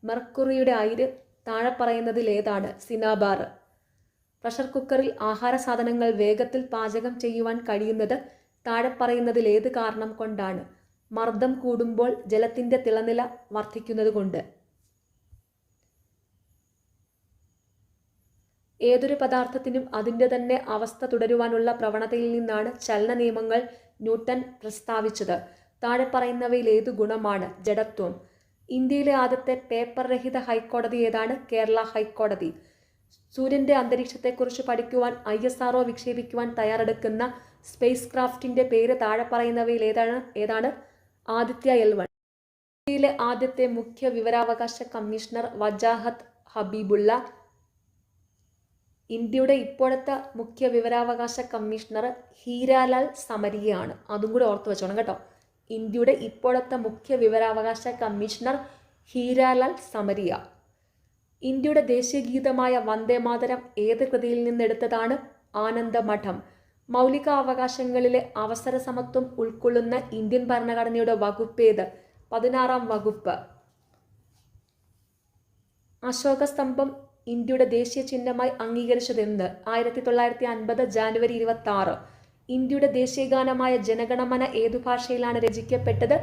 മെർക്കുറിയുടെ അയിര് താഴെ പറയുന്നതിൽ ഏതാണ്? സിനാബാർ. പ്രഷർ കുക്കറിൽ ആഹാര സാധനങ്ങൾ വേഗത്തിൽ പാചകം ചെയ്യുവാൻ കഴിയുന്നത് താഴെ പറയുന്നതിൽ ഏത് കാരണം കൊണ്ടാണ്? മർദ്ദം കൂടുമ്പോൾ ജലത്തിന്റെ തിളനില വർദ്ധിക്കുന്നത് കൊണ്ട്. ഏതൊരു പദാർത്ഥത്തിനും അതിൻ്റെ തന്നെ അവസ്ഥ തുടരുവാനുള്ള പ്രവണതയിൽ നിന്നാണ് ചലന നിയമങ്ങൾ ന്യൂട്ടൺ പ്രസ്താവിച്ചത്. താഴെ പറയുന്നവയിൽ ഏതു ഗുണമാണ്? ജഡത്വം. ഇന്ത്യയിലെ ആദ്യത്തെ പേപ്പർ രഹിത ഹൈക്കോടതി ഏതാണ്? കേരള ഹൈക്കോടതി. സൂര്യന്റെ അന്തരീക്ഷത്തെക്കുറിച്ച് പഠിക്കുവാൻ ISRO വിക്ഷേപിക്കുവാൻ തയ്യാറെടുക്കുന്ന സ്പേസ് ക്രാഫ്റ്റിന്റെ പേര് താഴെ പറയുന്നവയിൽ ഏതാണ്? ആദിത്യ L1. ഇന്ത്യയിലെ ആദ്യത്തെ മുഖ്യ വിവരാവകാശ കമ്മീഷണർ വജാഹത്ത് ഹബീബുള്ള. ഇന്ത്യയുടെ ഇപ്പോഴത്തെ മുഖ്യ വിവരാവകാശ കമ്മീഷണർ ഹീരാലാൽ സമരിയയാണ്. അതും കൂടെ ഓർത്തു വെച്ചോണം കേട്ടോ. ഇന്ത്യയുടെ ഇപ്പോഴത്തെ മുഖ്യ വിവരാവകാശ കമ്മീഷണർ ഹീരാലാൽ സമരിയ. ഇന്ത്യയുടെ ദേശീയ ഗീതമായ വന്ദേമാതരം ഏത് കൃതിയിൽ നിന്നെടുത്തതാണ്? ആനന്ദമഠം. മൗലിക അവകാശങ്ങളിലെ അവസര സമത്വം ഉൾക്കൊള്ളുന്ന ഇന്ത്യൻ ഭരണഘടനയുടെ വകുപ്പേത്? 16-ാം വകുപ്പ്. അശോകസ്തംഭം ഇന്ത്യയുടെ ദേശീയ ചിഹ്നമായി അംഗീകരിച്ചതെന്ന്? 1950 ജാനുവരി 26. ഇന്ത്യയുടെ ദേശീയ ഗാനമായ ജനഗണമന ഏതു ഭാഷയിലാണ് രചിക്കപ്പെട്ടത്?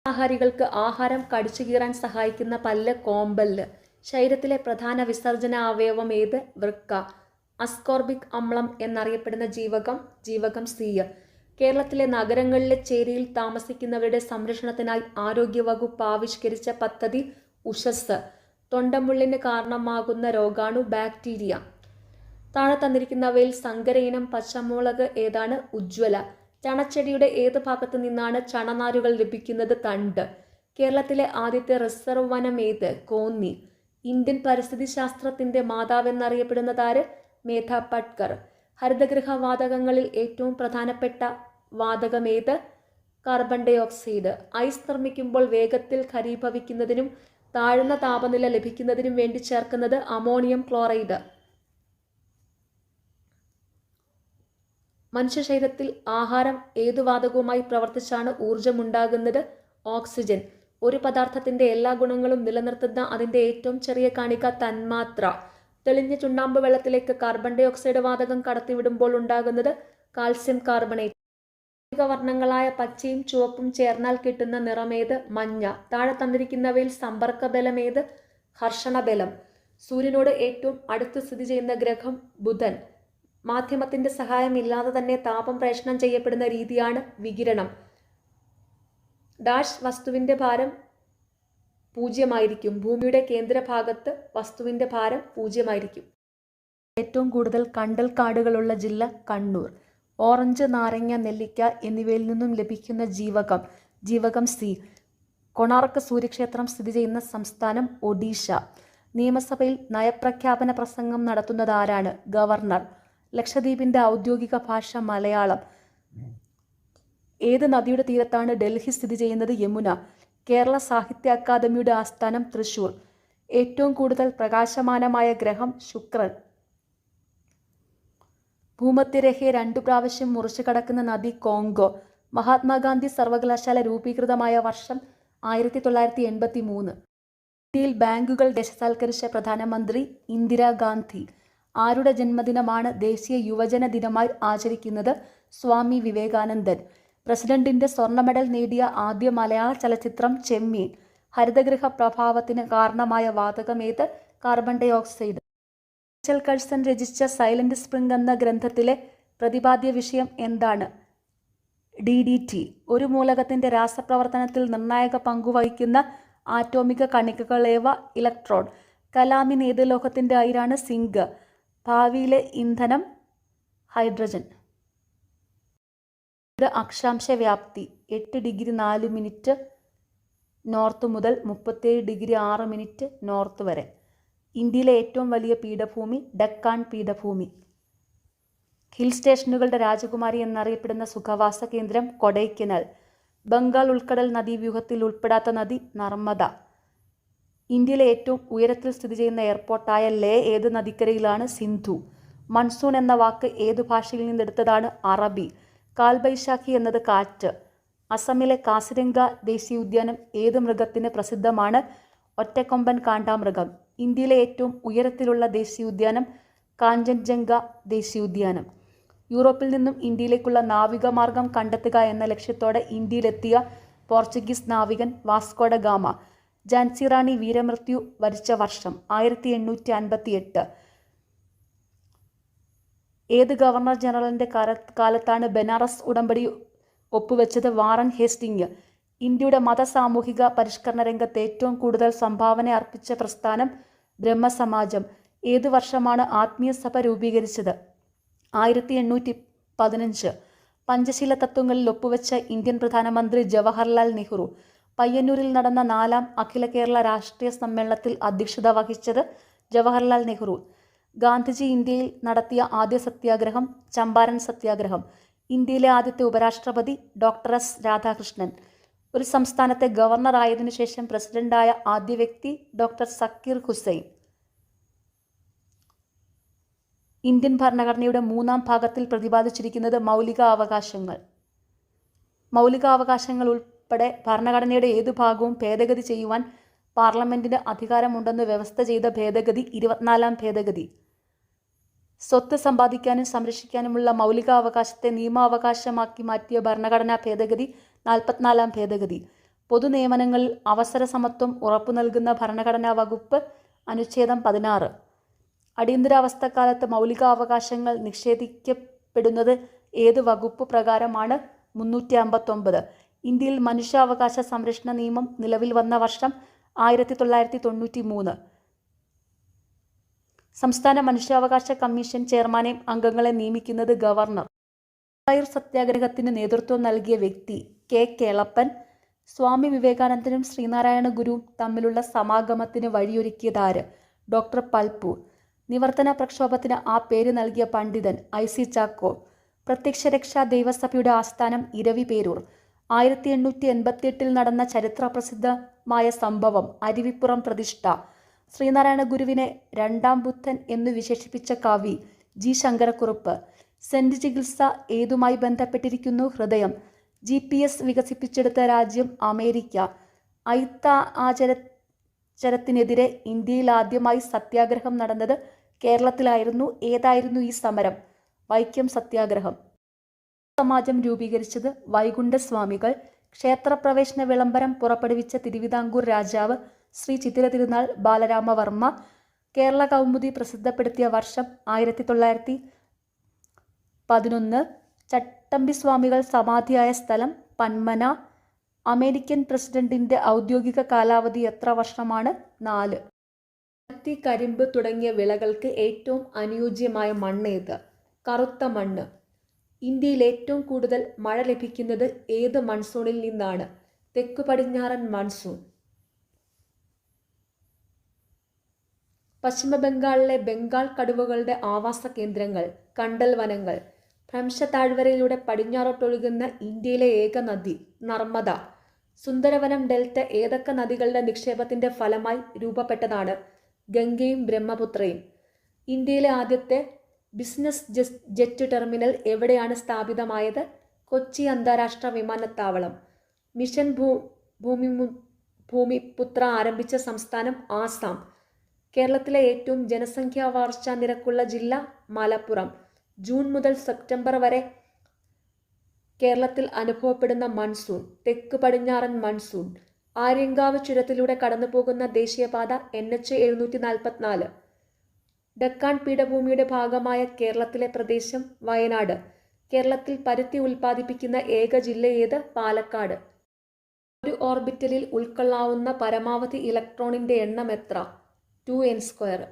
ആഹാരികൾക്ക് ആഹാരം കടിച്ചു കീറാൻ സഹായിക്കുന്ന പല്ല്? കോമ്പല്ല്. ശരീരത്തിലെ പ്രധാന വിസർജന അവയവം ഏത്? വൃക്ക. അസ്കോർബിക് അമ്ലം എന്നറിയപ്പെടുന്ന ജീവകം C. കേരളത്തിലെ നഗരങ്ങളിലെ ചേരിയിൽ താമസിക്കുന്നവരുടെ സംരക്ഷണത്തിനായി ആരോഗ്യവകുപ്പ് ആവിഷ്കരിച്ച പദ്ധതി ഉഷസ്. തൊണ്ടമുള്ളിന് കാരണമാകുന്ന രോഗാണു? ബാക്ടീരിയ. താഴെ തന്നിരിക്കുന്നവയിൽ സങ്കര ഇനം പച്ചമുളക് ഏതാണ്? ഉജ്ജ്വല. ചണച്ചെടിയുടെ ഏത് ഭാഗത്തു നിന്നാണ് ചണനാരുകൾ ലഭിക്കുന്നത്? തണ്ട്. കേരളത്തിലെ ആദ്യത്തെ റിസർവ് വനം ഏത്? കോന്നി. ഇന്ത്യൻ പരിസ്ഥിതി ശാസ്ത്രത്തിന്റെ മാതാവെന്നറിയപ്പെടുന്നതാര്? മേധ പട്കർ. ഹരിതഗൃഹ വാതകങ്ങളിൽ ഏറ്റവും പ്രധാനപ്പെട്ട വാതകമേത്? Carbon dioxide. ഐസ് നിർമ്മിക്കുമ്പോൾ വേഗത്തിൽ ഘനീഭവിക്കുന്നതിനും താഴ്ന്ന താപനില ലഭിക്കുന്നതിനും വേണ്ടി ചേർക്കുന്നത് അമോണിയം ക്ലോറൈഡ്. മനുഷ്യ ശരീരത്തിൽ ആഹാരം ഏതു വാതകവുമായി പ്രവർത്തിച്ചാണ് ഊർജമുണ്ടാകുന്നത്? ഓക്സിജൻ. ഒരു പദാർത്ഥത്തിന്റെ എല്ലാ ഗുണങ്ങളും നിലനിർത്തുന്ന അതിന്റെ ഏറ്റവും ചെറിയ കണിക തന്മാത്ര. തെളിഞ്ഞ ചുണ്ണാമ്പ് വെള്ളത്തിലേക്ക് കാർബൺ ഡൈ ഓക്സൈഡ് വാതകം കടത്തിവിടുമ്പോൾ ഉണ്ടാകുന്നത് കാൽസ്യം കാർബണേറ്റ്. വർണ്ണങ്ങളായ പച്ചയും ചുവപ്പും ചേർന്നാൽ കിട്ടുന്ന നിറമേത്? മഞ്ഞ. താഴെ തന്നിരിക്കുന്നവയിൽ സമ്പർക്ക ബലമേത്? ഘർഷണബലം. സൂര്യനോട് ഏറ്റവും അടുത്ത് സ്ഥിതി ചെയ്യുന്ന ഗ്രഹം ബുധൻ. മാധ്യമത്തിന്റെ സഹായമില്ലാതെ തന്നെ താപം പ്രേഷണം ചെയ്യപ്പെടുന്ന രീതിയാണ് വികിരണം. ഡാഷ് വസ്തുവിന്റെ ഭാരം 0 ഭൂമിയുടെ കേന്ദ്രഭാഗത്ത് വസ്തുവിന്റെ ഭാരം 0. ഏറ്റവും കൂടുതൽ കണ്ടൽ കാടുകളുള്ള ജില്ല കണ്ണൂർ. ഓറഞ്ച്, നാരങ്ങ, നെല്ലിക്ക എന്നിവയിൽ നിന്നും ലഭിക്കുന്ന ജീവകം സി. കൊണാർക്ക് സൂര്യക്ഷേത്രം സ്ഥിതി ചെയ്യുന്ന സംസ്ഥാനം ഒഡീഷ. നിയമസഭയിൽ നയപ്രഖ്യാപന പ്രസംഗം നടത്തുന്നത് ആരാണ്? ഗവർണർ. ലക്ഷദ്വീപിന്റെ ഔദ്യോഗിക ഭാഷ മലയാളം. ഏത് നദിയുടെ തീരത്താണ് ഡൽഹി സ്ഥിതി ചെയ്യുന്നത്? യമുന. കേരള സാഹിത്യ അക്കാദമിയുടെ ആസ്ഥാനം തൃശൂർ. ഏറ്റവും കൂടുതൽ പ്രകാശമാനമായ ഗ്രഹം ശുക്രൻ. ഭൂമധ്യരേഖയെ 2 പ്രാവശ്യം മുറിച്ചു കടക്കുന്ന നദി കോങ്കോ. മഹാത്മാഗാന്ധി സർവകലാശാല രൂപീകൃതമായ വർഷം 1983. ഇന്ത്യയിൽ ബാങ്കുകൾ ദേശസാൽക്കരിച്ച പ്രധാനമന്ത്രി ഇന്ദിരാഗാന്ധി. ആരുടെ ജന്മദിനമാണ് ദേശീയ യുവജന ദിനമായി ആചരിക്കുന്നത്? സ്വാമി വിവേകാനന്ദൻ. പ്രസിഡന്റിന്റെ സ്വർണ്ണ മെഡൽ നേടിയ ആദ്യ മലയാള ചലച്ചിത്രം ചെമ്മീൻ. ഹരിതഗൃഹ പ്രഭാവത്തിന് കാരണമായ വാതകമേത്? Carbon dioxide. Rachel Carson രചിച്ച സൈലന്റ് സ്പ്രിംഗ് എന്ന ഗ്രന്ഥത്തിലെ പ്രതിപാദ്യ വിഷയം എന്താണ്? DDT. ഒരു മൂലകത്തിന്റെ രാസപ്രവർത്തനത്തിൽ നിർണായക പങ്കുവഹിക്കുന്ന ആറ്റോമിക കണികകളേവ? ഇലക്ട്രോൺ. കലാമിൻ ഏത് ലോഹത്തിന്റെ അയിരാണ്? സിങ്ക്. ഭാവിയിലെ ഇന്ധനം ഹൈഡ്രജൻ. അക്ഷാംശ വ്യാപ്തി 8 ഡിഗ്രി 4 മിനിറ്റ് നോർത്ത് മുതൽ 37 ഡിഗ്രി 6 മിനിറ്റ് നോർത്ത് വരെ. ഇന്ത്യയിലെ ഏറ്റവും വലിയ പീഠഭൂമി ഡക്കാൻ പീഠഭൂമി. ഹിൽ സ്റ്റേഷനുകളുടെ രാജകുമാരി എന്നറിയപ്പെടുന്ന സുഖവാസ കേന്ദ്രം കൊടൈക്കനാൽ. ബംഗാൾ ഉൾക്കടൽ നദീവ്യൂഹത്തിൽ ഉൾപ്പെടാത്ത നദി നർമ്മദ. ഇന്ത്യയിലെ ഏറ്റവും ഉയരത്തിൽ സ്ഥിതി ചെയ്യുന്ന എയർപോർട്ടായ ലേ ഏത് നദിക്കരയിലാണ്? സിന്ധു. മൺസൂൺ എന്ന വാക്ക് ഏതു ഭാഷയിൽ നിന്നെടുത്തതാണ്? അറബി. കാൽബൈശാഖി എന്നത് കാറ്റ്. അസമിലെ കാസിരംഗ ദേശീയോദ്യാനം ഏത് മൃഗത്തിന് പ്രസിദ്ധമാണ്? ഒറ്റക്കൊമ്പൻ കാണ്ടാമൃഗം. ഇന്ത്യയിലെ ഏറ്റവും ഉയരത്തിലുള്ള ദേശീയോദ്യാനം കാഞ്ചൻജംഗ ദേശീയോദ്യാനം. യൂറോപ്പിൽ നിന്നും ഇന്ത്യയിലേക്കുള്ള നാവിക മാർഗം കണ്ടെത്തുക എന്ന ലക്ഷ്യത്തോടെ ഇന്ത്യയിലെത്തിയ പോർച്ചുഗീസ് നാവികൻ Vasco da Gama. Jhansi Rani വീരമൃത്യു വരിച്ച വർഷം 1858. ഏത് ഗവർണർ ജനറലിന്റെ കാലത്താണ് ബനാറസ് ഉടമ്പടി ഒപ്പുവെച്ചത്? Warren Hasting. ഇന്ത്യയുടെ മതസാമൂഹിക പരിഷ്കരണ രംഗത്ത് ഏറ്റവും കൂടുതൽ സംഭാവന അർപ്പിച്ച പ്രസ്ഥാനം ബ്രഹ്മസമാജം. ഏതു വർഷമാണ് ആത്മീയ സഭ രൂപീകരിച്ചത്? 1815. പഞ്ചശീല തത്വങ്ങളിൽ ഒപ്പുവെച്ച ഇന്ത്യൻ പ്രധാനമന്ത്രി ജവഹർലാൽ നെഹ്റു. പയ്യന്നൂരിൽ നടന്ന 4ാം അഖില കേരള രാഷ്ട്രീയ സമ്മേളനത്തിൽ അധ്യക്ഷത വഹിച്ചത് ജവഹർലാൽ നെഹ്റു. ഗാന്ധിജി ഇന്ത്യയിൽ നടത്തിയ ആദ്യ സത്യാഗ്രഹം ചമ്പാരൻ സത്യാഗ്രഹം. ഇന്ത്യയിലെ ആദ്യത്തെ ഉപരാഷ്ട്രപതി ഡോക്ടർ എസ് രാധാകൃഷ്ണൻ. ഒരു സംസ്ഥാനത്തെ ഗവർണർ ആയതിനു ശേഷം പ്രസിഡന്റായ ആദ്യ വ്യക്തി ഡോക്ടർ സക്കീർ ഹുസൈൻ. ഇന്ത്യൻ ഭരണഘടനയുടെ 3ാം ഭാഗത്തിൽ പ്രതിപാദിച്ചിരിക്കുന്നത് മൗലികാവകാശങ്ങൾ. മൗലികാവകാശങ്ങൾ ഉൾപ്പെടെ ഭരണഘടനയുടെ ഏതു ഭാഗവും ഭേദഗതി ചെയ്യുവാൻ പാർലമെന്റിന് അധികാരമുണ്ടെന്ന് വ്യവസ്ഥ ചെയ്ത ഭേദഗതി 24ാം ഭേദഗതി. സ്വത്ത് സമ്പാദിക്കാനും സംരക്ഷിക്കാനുമുള്ള മൗലികാവകാശത്തെ നിയമാവകാശമാക്കി മാറ്റിയ ഭരണഘടനാ ഭേദഗതി 44ാം ഭേദഗതി. പൊതുനിയമനങ്ങളിൽ അവസര സമത്വം ഉറപ്പു നൽകുന്ന ഭരണഘടനാ വകുപ്പ് അനുച്ഛേദം 16. അടിയന്തരാവസ്ഥക്കാലത്ത് മൗലികാവകാശങ്ങൾ നിഷേധിക്കപ്പെടുന്നത് ഏത് വകുപ്പ് പ്രകാരമാണ്? 359. ഇന്ത്യയിൽ മനുഷ്യാവകാശ സംരക്ഷണ നിയമം നിലവിൽ വന്ന വർഷം 1993. സംസ്ഥാന മനുഷ്യാവകാശ കമ്മീഷൻ ചെയർമാനെയും അംഗങ്ങളെ നിയമിക്കുന്നത് ഗവർണർ. ഗുരുവായൂർ സത്യാഗ്രഹത്തിന് നേതൃത്വം നൽകിയ വ്യക്തി കെ കേളപ്പൻ. സ്വാമി വിവേകാനന്ദനും ശ്രീനാരായണ ഗുരുവും തമ്മിലുള്ള സമാഗമത്തിന് വഴിയൊരുക്കിയതാര്? ഡോക്ടർ പൽപു. നിവർത്തന പ്രക്ഷോഭത്തിന് ആ പേര് നൽകിയ പണ്ഡിതൻ IC ചാക്കോ. പ്രത്യക്ഷരക്ഷാ ദൈവസഭയുടെ ആസ്ഥാനം ഇരവിപേരൂർ. 1888 നടന്ന ചരിത്രപ്രസിദ്ധമായ സംഭവം അരുവിപ്പുറം പ്രതിഷ്ഠ. ശ്രീനാരായണ ഗുരുവിനെ രണ്ടാം ബുദ്ധൻ എന്നു വിശേഷിപ്പിച്ച കവി G. ശങ്കരക്കുറുപ്പ്. സെന്റ് ചികിത്സ ഏതുമായി ബന്ധപ്പെട്ടിരിക്കുന്നു? ഹൃദയം. GPS വികസിപ്പിച്ചെടുത്ത രാജ്യം അമേരിക്ക. അയിത്ത ആചാരത്തിനെതിരെ ഇന്ത്യയിൽ ആദ്യമായി സത്യാഗ്രഹം നടന്നത് കേരളത്തിലായിരുന്നു. ഏതായിരുന്നു ഈ സമരം? വൈക്കം സത്യാഗ്രഹം. സമാജം രൂപീകരിച്ചത് വൈകുണ്ഠസ്വാമികൾ. ക്ഷേത്രപ്രവേശന വിളംബരം പുറപ്പെടുവിച്ച തിരുവിതാംകൂർ രാജാവ് ശ്രീ ചിത്തിര തിരുനാൾ ബാലരാമവർമ്മ. കേരള കൗമുദി പ്രസിദ്ധപ്പെടുത്തിയ വർഷം 1911. ചട്ടമ്പിസ്വാമികൾ സമാധിയായ സ്ഥലം പന്മന. അമേരിക്കൻ പ്രസിഡന്റിന്റെ ഔദ്യോഗിക കാലാവധി എത്ര വർഷമാണ്? 4. പരുത്തി, കരിമ്പ് തുടങ്ങിയ വിളകൾക്ക് ഏറ്റവും അനുയോജ്യമായ മണ്ണേത്? കറുത്ത മണ്ണ്. ഇന്ത്യയിൽ ഏറ്റവും കൂടുതൽ മഴ ലഭിക്കുന്നത് ഏത് മൺസൂണിൽ നിന്നാണ്? തെക്കു പടിഞ്ഞാറൻ മൺസൂൺ. പശ്ചിമ ബംഗാളിലെ ബംഗാൾ കടുവകളുടെ ആവാസ കേന്ദ്രങ്ങൾ കണ്ടൽ വനങ്ങൾ. ഭ്രംശ താഴ്വരയിലൂടെ പടിഞ്ഞാറോട്ടൊഴുകുന്ന ഇന്ത്യയിലെ ഏക നദി നർമ്മദ. സുന്ദരവനം ഡെൽറ്റ ഏതൊക്കെ നദികളുടെ നിക്ഷേപത്തിന്റെ ഫലമായി രൂപപ്പെട്ടതാണ്? ഗംഗയും ബ്രഹ്മപുത്രയും. ഇന്ത്യയിലെ ആദ്യത്തെ ബിസിനസ് ജെറ്റ് ടെർമിനൽ എവിടെയാണ് സ്ഥാപിതമായത്? കൊച്ചി അന്താരാഷ്ട്ര വിമാനത്താവളം. മിഷൻ ഭൂമിപുത്ര ആരംഭിച്ച സംസ്ഥാനം ആസാം. കേരളത്തിലെ ഏറ്റവും ജനസംഖ്യാ വളർച്ചാ നിരക്കുള്ള ജില്ല മലപ്പുറം. ജൂൺ മുതൽ സെപ്റ്റംബർ വരെ കേരളത്തിൽ അനുഭവപ്പെടുന്ന മൺസൂൺ തെക്ക് പടിഞ്ഞാറൻ മൺസൂൺ. ആര്യങ്കാവ് ചുരത്തിലൂടെ കടന്നുപോകുന്ന ദേശീയപാത NH 744. ഡക്കാൻ പീഠഭൂമിയുടെ ഭാഗമായ കേരളത്തിലെ പ്രദേശം വയനാട്. കേരളത്തിൽ പരുത്തി ഉൽപ്പാദിപ്പിക്കുന്ന ഏക ജില്ല ഏത്? പാലക്കാട്. ഒരു ഓർബിറ്റലിൽ ഉൾക്കൊള്ളാവുന്ന പരമാവധി ഇലക്ട്രോണിന്റെ എണ്ണം എത്ര? 2n².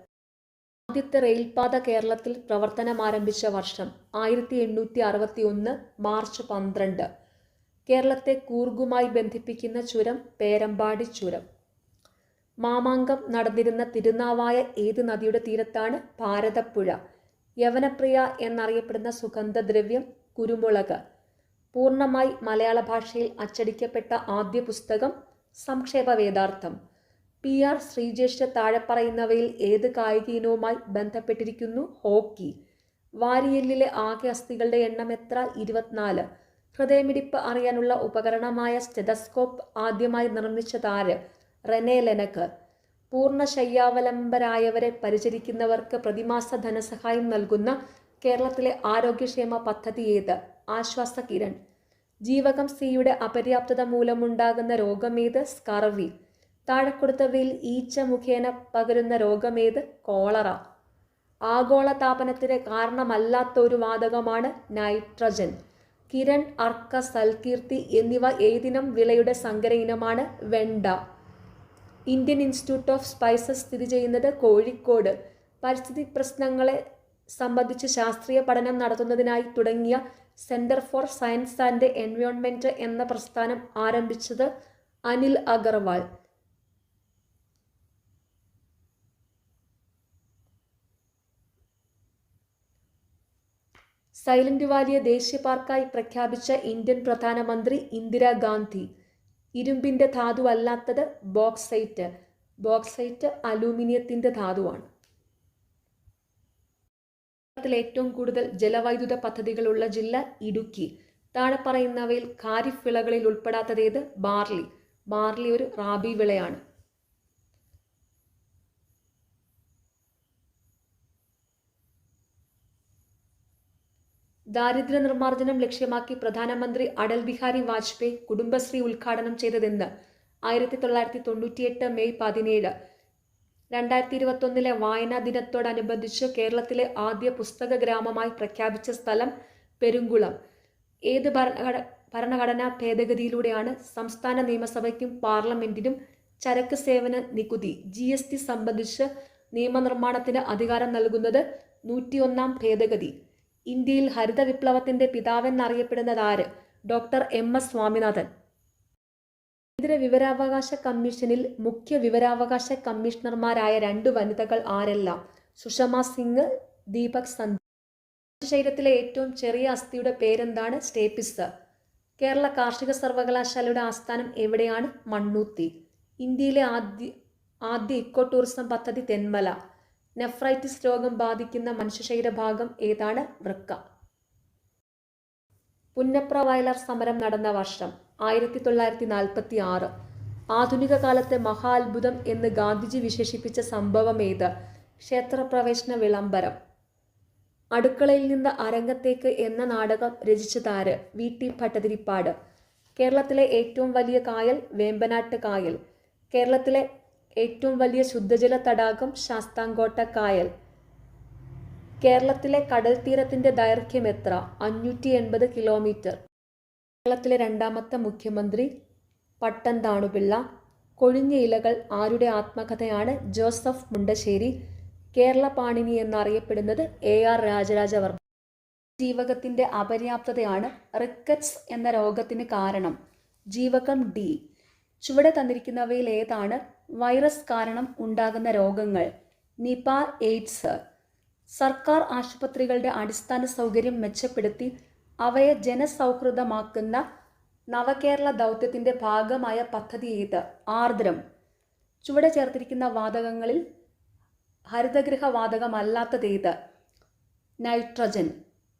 ആദ്യത്തെ റെയിൽപാത കേരളത്തിൽ പ്രവർത്തനമാരംഭിച്ച വർഷം 1861 മാർച്ച് 12. കേരളത്തെ കൂർഗുമായി ബന്ധിപ്പിക്കുന്ന ചുരം പേരമ്പാടി ചുരം. മാമാങ്കം നടന്നിരുന്ന തിരുനാവായ ഏത് നദിയുടെ തീരത്താണ്? ഭാരതപ്പുഴ. യവനപ്രിയ എന്നറിയപ്പെടുന്ന സുഗന്ധദ്രവ്യം കുരുമുളക്. പൂർണ്ണമായി മലയാള ഭാഷയിൽ അച്ചടിക്കപ്പെട്ട ആദ്യ പുസ്തകം സംക്ഷേപ വേദാർത്ഥം. PR ശ്രീജേഷ് താഴെ പറയുന്നവയിൽ ഏത് കായിക ഇനവുമായി ബന്ധപ്പെട്ടിരിക്കുന്നു? ഹോക്കി. വാരിയെല്ലിലെ ആകെ അസ്ഥികളുടെ എണ്ണം എത്ര? 24. ഹൃദയമിടിപ്പ് അറിയാനുള്ള ഉപകരണമായ സ്റ്റെതസ്കോപ്പ് ആദ്യമായി നിർമ്മിച്ചതാര്? റെനെ ലെനക്ക്. പൂർണ്ണ ശയ്യാവലംബരായവരെ പരിചരിക്കുന്നവർക്ക് പ്രതിമാസ ധനസഹായം നൽകുന്ന കേരളത്തിലെ ആരോഗ്യക്ഷേമ പദ്ധതി ഏത്? ആശ്വാസ കിരൺ. ജീവകം സിയുടെ അപര്യാപ്തത മൂലമുണ്ടാകുന്ന രോഗമേത്? സ്കർവി. താഴെ കൊടുത്തവയിൽ ഈച്ച മുഖേന പകരുന്ന രോഗമേത്? കോളറ. ആഗോളതാപനത്തിന് കാരണമല്ലാത്ത ഒരു വാതകമാണ് നൈട്രജൻ. കിരൺ, അർക്ക, സൽകീർത്തി എന്നിവ ഏതിനം വിളയുടെ സങ്കര ഇനമാണ്? വെണ്ട. ഇന്ത്യൻ ഇൻസ്റ്റിറ്റ്യൂട്ട് ഓഫ് സ്പൈസസ് സ്ഥിതി ചെയ്യുന്നത് കോഴിക്കോട്. പരിസ്ഥിതി പ്രശ്നങ്ങളെ സംബന്ധിച്ച് ശാസ്ത്രീയ പഠനം നടത്തുന്നതിനായി തുടങ്ങിയ centre for science and environment എന്ന പ്രസ്ഥാനം ആരംഭിച്ചത് അനിൽ അഗർവാൾ. സൈലന്റ് വാലിയെ ദേശീയ പാർക്കായി പ്രഖ്യാപിച്ച ഇന്ത്യൻ പ്രധാനമന്ത്രി ഇന്ദിരാഗാന്ധി. ഇരുമ്പിന്റെ ധാതു അല്ലാത്തത് ബോക്സൈറ്റ്. ബോക്സൈറ്റ് അലൂമിനിയത്തിന്റെ ധാതുവാണ്. കേരളത്തിൽ ഏറ്റവും കൂടുതൽ ജലവൈദ്യുത പദ്ധതികളുള്ള ജില്ല ഇടുക്കി. താഴെ പറയുന്നവയിൽ ഖാരിഫ് വിളകളിൽ ഉൾപ്പെടാത്തതേത്? ബാർലി. ബാർലി ഒരു റാബി വിളയാണ്. ദാരിദ്ര്യ നിർമ്മാർജ്ജനം ലക്ഷ്യമാക്കി പ്രധാനമന്ത്രി അടൽ ബിഹാരി വാജ്പേയി കുടുംബശ്രീ ഉദ്ഘാടനം ചെയ്തതെന്ന്? 1998 മെയ് 17. 2021 വായനാ ദിനത്തോടനുബന്ധിച്ച് കേരളത്തിലെ ആദ്യ പുസ്തക ഗ്രാമമായി പ്രഖ്യാപിച്ച സ്ഥലം പെരുങ്കുളം. ഏത് ഭരണഘടനാ ഭേദഗതിയിലൂടെയാണ് സംസ്ഥാന നിയമസഭയ്ക്കും പാർലമെന്റിനും ചരക്ക് സേവന നികുതി GST സംബന്ധിച്ച് നിയമനിർമ്മാണത്തിന് അധികാരം നൽകുന്നത്? 101-ാം ഭേദഗതി. ഇന്ത്യയിൽ ഹരിത വിപ്ലവത്തിന്റെ പിതാവെന്നറിയപ്പെടുന്നത് ആര്? Doctor MS Swaminathan. കേന്ദ്ര വിവരാവകാശ കമ്മീഷനിൽ മുഖ്യ വിവരാവകാശ കമ്മീഷണർമാരായ 2 വനിതകൾ ആരെല്ലാം? സുഷമ സിംഗ്, ദീപക് സന്ധു. ശരീരത്തിലെ ഏറ്റവും ചെറിയ അസ്ഥിയുടെ പേരെന്താണ്? സ്റ്റേപ്പിസ്. കേരള കാർഷിക സർവകലാശാലയുടെ ആസ്ഥാനം എവിടെയാണ്? മണ്ണൂത്തി. ഇന്ത്യയിലെ ആദ്യ ഇക്കോ ടൂറിസം പദ്ധതി തെന്മല. നെഫ്രൈറ്റിസ് രോഗം ബാധിക്കുന്ന മനുഷ്യശരീരഭാഗം ഏതാണ്? വൃക്ക. പുന്നപ്ര വയലാർ സമരം നടന്ന വർഷം? 1946. ആധുനിക കാലത്തെ മഹാ അത്ഭുതം എന്ന് ഗാന്ധിജി വിശേഷിപ്പിച്ച സംഭവം ഏത്? ക്ഷേത്രപ്രവേശന വിളംബരം. അടുക്കളയിൽ നിന്ന് അരങ്ങത്തേക്ക് എന്ന നാടകം രചിച്ചതാര്? VT ഭട്ടതിരിപ്പാട്. കേരളത്തിലെ ഏറ്റവും വലിയ കായൽ? വേമ്പനാട്ട് കായൽ. കേരളത്തിലെ ഏറ്റവും വലിയ ശുദ്ധജല തടാകം? ശാസ്താംകോട്ട കായൽ. കേരളത്തിലെ കടൽ തീരത്തിന്റെ ദൈർഘ്യം എത്ര? 580 കിലോമീറ്റർ. കേരളത്തിലെ രണ്ടാമത്തെ മുഖ്യമന്ത്രി? പട്ടം താണുപിള്ള. കൊഴിഞ്ഞ ഇലകൾ ആരുടെ ആത്മകഥയാണ്? ജോസഫ് മുണ്ടശ്ശേരി. കേരള പാണിനി എന്നറിയപ്പെടുന്നത് AR രാജരാജവർമ്മ. ജീവകത്തിന്റെ അപര്യാപ്തതയാണ് റിക്കറ്റ്സ് എന്ന രോഗത്തിന് കാരണം? ജീവകം D. ചുവടെ തന്നിരിക്കുന്നവയിൽ ഏതാണ് വൈറസ് കാരണം ഉണ്ടാകുന്ന രോഗങ്ങൾ? Nipah, AIDS. സർക്കാർ ആശുപത്രികളുടെ അടിസ്ഥാന സൗകര്യം മെച്ചപ്പെടുത്തി അവയെ ജനസൗഹൃദമാക്കുന്ന നവകേരള ദൗത്യത്തിന്റെ ഭാഗമായ പദ്ധതി ഏത്? ആർദ്രം. ചുവടെ ചേർത്തിരിക്കുന്ന വാതകങ്ങളിൽ ഹരിതഗൃഹ വാതകമല്ലാത്തതേത്? നൈട്രജൻ.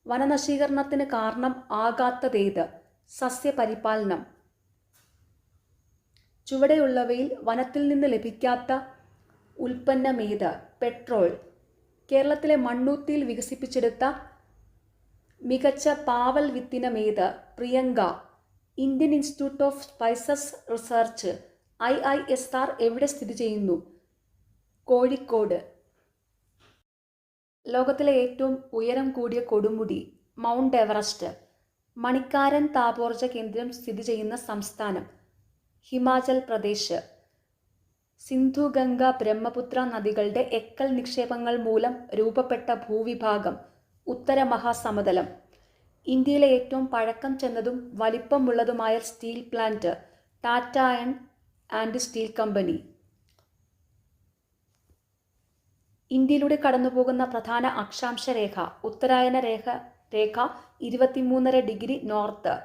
വനനശീകരണത്തിന് കാരണം ആകാത്തതേത്? സസ്യപരിപാലനം. ചുവടെയുള്ളവയിൽ വനത്തിൽ നിന്ന് ലഭിക്കാത്ത ഉൽപ്പന്നമേത്? പെട്രോൾ. കേരളത്തിലെ മണ്ണൂത്തിയിൽ വികസിപ്പിച്ചെടുത്ത മികച്ച പാവൽ വിത്തിനമേത്? Priyanka. Indian Institute of Spices Research IISR എവിടെ സ്ഥിതി ചെയ്യുന്നു? കോഴിക്കോട്. ലോകത്തിലെ ഏറ്റവും ഉയരം കൂടിയ കൊടുമുടി? Mount Everest. മണിക്കാരൻ താപോർജ കേന്ദ്രം സ്ഥിതി ചെയ്യുന്ന സംസ്ഥാനം? ഹിമാചൽ പ്രദേശ്. സിന്ധു, ഗംഗ, ബ്രഹ്മപുത്ര നദികളുടെ എക്കൽ നിക്ഷേപങ്ങൾ മൂലം രൂപപ്പെട്ട ഭൂവിഭാഗം? ഉത്തര മഹാസമതലം. ഇന്ത്യയിലെ ഏറ്റവും പഴക്കം ചെന്നതും വലിപ്പമുള്ളതുമായ steel plant? Tata Iron and Steel Company. ഇന്ത്യയിലൂടെ കടന്നുപോകുന്ന പ്രധാന അക്ഷാംശ രേഖ? ഉത്തരായന രേഖ 23.5 ഡിഗ്രി നോർത്ത്.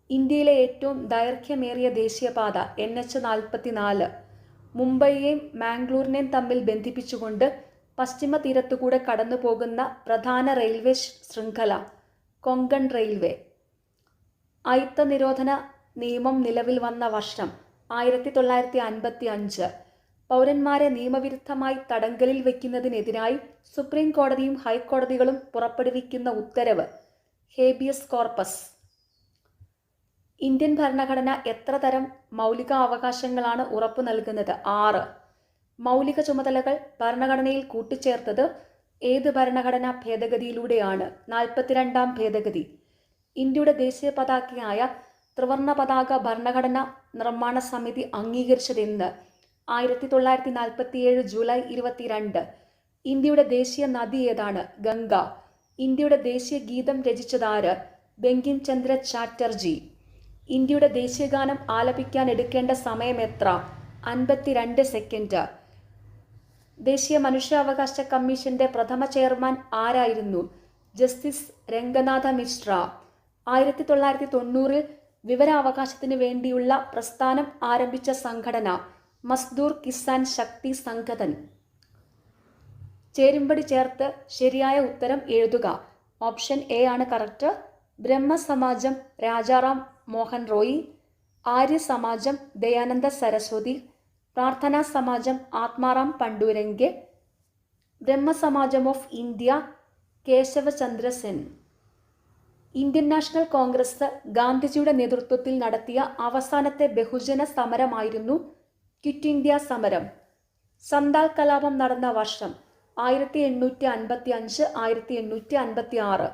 ഇന്ത്യയിലെ ഏറ്റവും ദൈർഘ്യമേറിയ ദേശീയപാത? NH44. മുംബൈയെയും മാംഗ്ലൂരിനെയും തമ്മിൽ ബന്ധിപ്പിച്ചുകൊണ്ട് പശ്ചിമ തീരത്തുകൂടെ കടന്നു പോകുന്ന പ്രധാന റെയിൽവേ ശൃംഖല? കൊങ്കൺ റെയിൽവേ. അയിത്ത നിരോധന നിയമം നിലവിൽ വന്ന വർഷം? 1955. പൗരന്മാരെ നിയമവിരുദ്ധമായി തടങ്കലിൽ വയ്ക്കുന്നതിനെതിരായി സുപ്രീം കോടതിയും ഹൈക്കോടതികളും പുറപ്പെടുവിക്കുന്ന ഉത്തരവ്? Habeas corpus. ഇന്ത്യൻ ഭരണഘടന എത്ര തരം മൗലിക അവകാശങ്ങളാണ് ഉറപ്പു നൽകുന്നത്? 6. മൗലിക ചുമതലകൾ ഭരണഘടനയിൽ കൂട്ടിച്ചേർത്തത് ഏത് ഭരണഘടനാ ഭേദഗതിയിലൂടെയാണ്? 42ാം ഭേദഗതി. ഇന്ത്യയുടെ ദേശീയ പതാകയായ ത്രിവർണ പതാക ഭരണഘടനാ നിർമ്മാണ സമിതി അംഗീകരിച്ചതെന്ന്? 1947 ജൂലൈ 22. ഇന്ത്യയുടെ ദേശീയ നദി ഏതാണ്? ഗംഗ. ഇന്ത്യയുടെ ദേശീയ ഗീതം രചിച്ചതാര്? ബങ്കിം ചന്ദ്ര ചാറ്റർജി. ഇന്ത്യയുടെ ദേശീയഗാനം ആലപിക്കാൻ എടുക്കേണ്ട സമയം എത്ര? 52 സെക്കൻഡ്. ദേശീയ മനുഷ്യാവകാശ കമ്മീഷന്റെ പ്രഥമ ചെയർമാൻ ആരായിരുന്നു? ജസ്റ്റിസ് രംഗനാഥ മിശ്ര. 1990 വിവരാവകാശത്തിന് വേണ്ടിയുള്ള പ്രസ്ഥാനം ആരംഭിച്ച സംഘടന? മസ്ദൂർ കിസാൻ ശക്തി സംഘടൻ. ചേരുംപടി ചേർത്ത് ശരിയായ ഉത്തരം എഴുതുക. ഓപ്ഷൻ A ആണ് correct. Brahmo Samaj Rajaram Mohan Roy. Arya Samaj Dayananda Saraswati. Prarthana Samaj Atmaram Pandurang. Brahmo Samaj of India Keshab Chandra Sen. Indian National Congress ഗാന്ധിജിയുടെ നേതൃത്വത്തിൽ നടത്തിയ അവസാനത്തെ ബഹുജന സമരമായിരുന്നു ക്വിറ്റ് ഇന്ത്യ സമരം. സന്താൽ കലാപം നടന്ന വർഷം? 1855, 1856.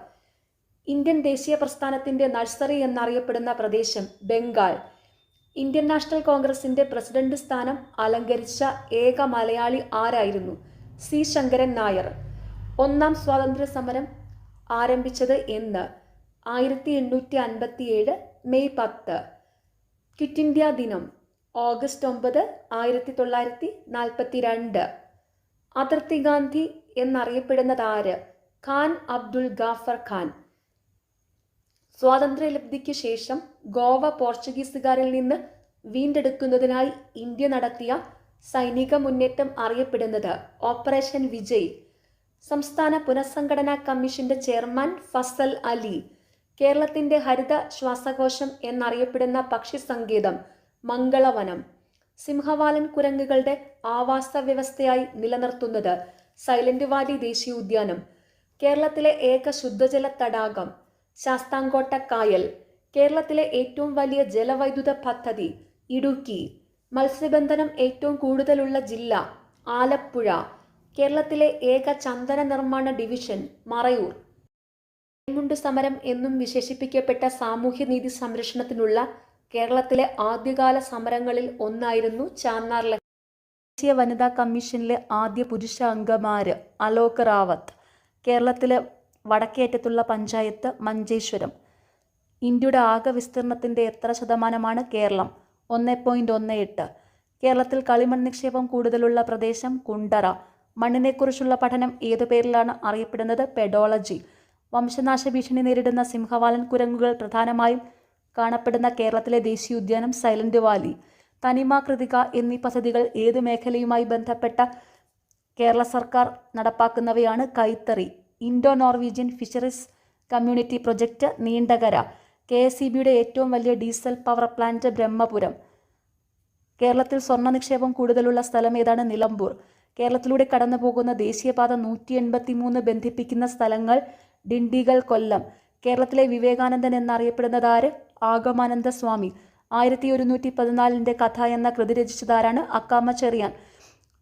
ഇന്ത്യൻ ദേശീയ പ്രസ്ഥാനത്തിന്റെ നഴ്സറി എന്നറിയപ്പെടുന്ന പ്രദേശം? ബംഗാൾ. ഇന്ത്യൻ നാഷണൽ കോൺഗ്രസിന്റെ പ്രസിഡന്റ് സ്ഥാനം അലങ്കരിച്ച ഏക മലയാളി ആരായിരുന്നു? C. ശങ്കരൻ നായർ. ഒന്നാം സ്വാതന്ത്ര്യ സമരം ആരംഭിച്ചത് എന്ന്? 1857 മെയ് 10. ക്വിറ്റ് ഇന്ത്യ ദിനം ഓഗസ്റ്റ് 9, 1942. അതിർത്തി ഗാന്ധി എന്നറിയപ്പെടുന്നത് ആര്? ഖാൻ അബ്ദുൽ ഗാഫർ ഖാൻ. സ്വാതന്ത്ര്യലബ്ധിക്ക് ശേഷം ഗോവ പോർച്ചുഗീസുകാരിൽ നിന്ന് വീണ്ടെടുക്കുന്നതിനായി ഇന്ത്യ നടത്തിയ സൈനിക മുന്നേറ്റം അറിയപ്പെടുന്നത് ഓപ്പറേഷൻ വിജയ്. സംസ്ഥാന പുനഃസംഘടനാ കമ്മീഷന്റെ ചെയർമാൻ ഫസൽ അലി. കേരളത്തിന്റെ ഹരിത ശ്വാസകോശം എന്നറിയപ്പെടുന്ന പക്ഷി സങ്കേതം മംഗളവനം. സിംഹവാലൻ കുരങ്ങുകളുടെ ആവാസ വ്യവസ്ഥയായി നിലനിർത്തുന്നത് സൈലന്റ് വാലി ദേശീയോദ്യാനം. കേരളത്തിലെ ഏക ശുദ്ധജല തടാകം ശാസ്താംകോട്ട കായൽ. കേരളത്തിലെ ഏറ്റവും വലിയ ജലവൈദ്യുത പദ്ധതി ഇടുക്കി. മത്സ്യബന്ധനം ഏറ്റവും കൂടുതലുള്ള ജില്ല ആലപ്പുഴ. കേരളത്തിലെ ഏക ചന്ദന നിർമ്മാണ ഡിവിഷൻ മറയൂർ. മുണ്ട് സമരം എന്നും വിശേഷിപ്പിക്കപ്പെട്ട സാമൂഹ്യനീതി സംരക്ഷണത്തിനുള്ള കേരളത്തിലെ ആദ്യകാല സമരങ്ങളിൽ ഒന്നായിരുന്നു ചാന്നാർ ലഹള. ദേശീയ വനിതാ കമ്മീഷനിലെ ആദ്യ പുരുഷ അംഗമാര് അലോക് റാവത്ത്. കേരളത്തിലെ വടക്കേയറ്റത്തുള്ള പഞ്ചായത്ത് മഞ്ചേശ്വരം. ഇന്ത്യയുടെ ആകെ വിസ്തീർണത്തിൻ്റെ എത്ര ശതമാനമാണ് കേരളം? 1.18. കേരളത്തിൽ കളിമൺ നിക്ഷേപം കൂടുതലുള്ള പ്രദേശം കുണ്ടറ. മണ്ണിനെക്കുറിച്ചുള്ള പഠനം ഏതു പേരിലാണ് അറിയപ്പെടുന്നത്? പെഡോളജി. വംശനാശ ഭീഷണി നേരിടുന്ന സിംഹവാലൻ കുരങ്ങുകൾ പ്രധാനമായും കാണപ്പെടുന്ന കേരളത്തിലെ ദേശീയോദ്യാനം സൈലന്റ് വാലി. തനിമ, കൃതിക എന്നീ പദ്ധതികൾ ഏത് മേഖലയുമായി ബന്ധപ്പെട്ട കേരള സർക്കാർ നടപ്പാക്കുന്നവയാണ്? കൈത്തറി. Indo Norwegian Fisheries Community Project Neendakara. KSEBയുടെ ഏറ്റവും വലിയ ഡീസൽ പവർ പ്ലാന്റ് ബ്രഹ്മപുരം. കേരളത്തിൽ സ്വർണ്ണ നിക്ഷേപം കൂടുതലുള്ള സ്ഥലം ഏതാണ്? നിലമ്പൂർ. കേരളത്തിലൂടെ കടന്നുപോകുന്ന ദേശീയപാത 183 ബന്ധിപ്പിക്കുന്ന സ്ഥലങ്ങൾ ഡിണ്ടിഗൽ, കൊല്ലം. കേരളത്തിലെ വിവേകാനന്ദൻ എന്നറിയപ്പെടുന്നത് ആര്? ആഗമാനന്ദ സ്വാമി. 1114 കഥ എന്ന കൃതി രചിച്ചതാരാണ്? അക്കാമ ചെറിയാൻ.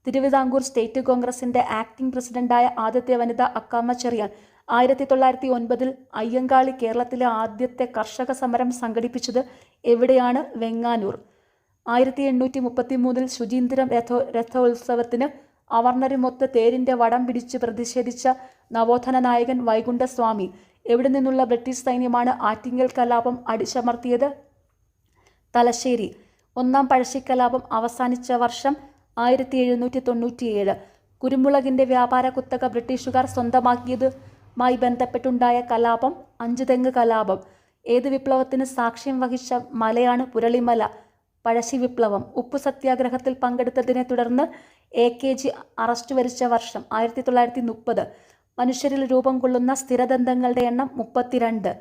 തിരുവിതാംകൂർ സ്റ്റേറ്റ് കോൺഗ്രസിന്റെ ആക്ടിംഗ് പ്രസിഡന്റായ ആദ്യത്തെ വനിത അക്കാമ ചെറിയാൻ. 1909 അയ്യങ്കാളി കേരളത്തിലെ ആദ്യത്തെ കർഷക സമരം സംഘടിപ്പിച്ചത് എവിടെയാണ്? വെങ്ങാനൂർ. 1833 ശുചീന്ദ്രം രഥോത്സവത്തിന് അവർണരുമൊത്ത് തേരിന്റെ വടം പിടിച്ച് പ്രതിഷേധിച്ച നവോത്ഥാന നായകൻ വൈകുണ്ഠസ്വാമി. എവിടെ നിന്നുള്ള ബ്രിട്ടീഷ് സൈന്യമാണ് ആറ്റിങ്ങൽ കലാപം അടിച്ചമർത്തിയത്? തലശ്ശേരി. ഒന്നാം പഴശ്ശിക്കലാപം അവസാനിച്ച വർഷം 1797. കുരുമുളകിന്റെ വ്യാപാര കുത്തക ബ്രിട്ടീഷുകാർ സ്വന്തമാക്കിയതുമായി ബന്ധപ്പെട്ടുണ്ടായ കലാപം അഞ്ചുതെങ്ങ് കലാപം. ഏത് വിപ്ലവത്തിന് സാക്ഷ്യം വഹിച്ച മലയാണ് പുരളിമല? പഴശ്ശി വിപ്ലവം. ഉപ്പു സത്യാഗ്രഹത്തിൽ പങ്കെടുത്തതിനെ തുടർന്ന് AKG അറസ്റ്റ് വരിച്ച വർഷം 1930. മനുഷ്യരിൽ രൂപം കൊള്ളുന്ന സ്ഥിരദന്തങ്ങളുടെ എണ്ണം 32.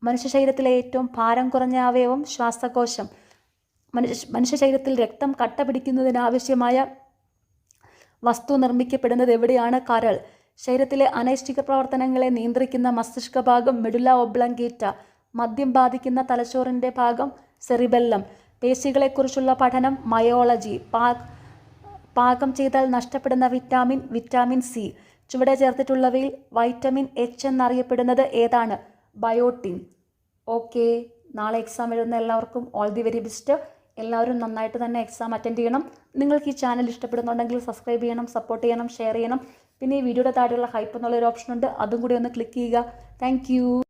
മനുഷ്യ ശരീരത്തിലെ ഏറ്റവും ഭാരം കുറഞ്ഞ അവയവം ശ്വാസകോശം. മനുഷ്യ ശരീരത്തിൽ രക്തം കട്ട പിടിക്കുന്നതിനാവശ്യമായ വസ്തു നിർമ്മിക്കപ്പെടുന്നത് എവിടെയാണ്? കരൾ. ശരീരത്തിലെ അനൈഷ്ഠിക പ്രവർത്തനങ്ങളെ നിയന്ത്രിക്കുന്ന മസ്തിഷ്ക ഭാഗം മെഡുല ഒബ്ലങ്കേറ്റ. മദ്യം ബാധിക്കുന്ന തലച്ചോറിൻ്റെ ഭാഗം സെറിബെല്ലം. പേശികളെക്കുറിച്ചുള്ള പഠനം മയോളജി. പാകം ചെയ്താൽ നഷ്ടപ്പെടുന്ന വിറ്റാമിൻ C. ചുവടെ ചേർത്തിട്ടുള്ളവയിൽ വൈറ്റമിൻ H എന്നറിയപ്പെടുന്നത് ഏതാണ്? ബയോട്ടിൻ. ഓക്കെ, നാളെ എക്സാം എഴുതുന്ന എല്ലാവർക്കും ഓൾ ദി വെരി ബെസ്റ്റ്. എല്ലാവരും നന്നായിട്ട് തന്നെ എക്സാം അറ്റൻഡ് ചെയ്യണം. നിങ്ങൾക്ക് ഈ ചാനൽ ഇഷ്ടപ്പെടുന്നുണ്ടെങ്കിൽ സബ്സ്ക്രൈബ് ചെയ്യണം, സപ്പോർട്ട് ചെയ്യണം, ഷെയർ ചെയ്യണം. പിന്നെ ഈ വീഡിയോയുടെ താഴെയുള്ള ഹൈപ്പ് എന്നുള്ളൊരു ഓപ്ഷൻ ഉണ്ട്, അതും കൂടി ഒന്ന് ക്ലിക്ക് ചെയ്യുക. താങ്ക്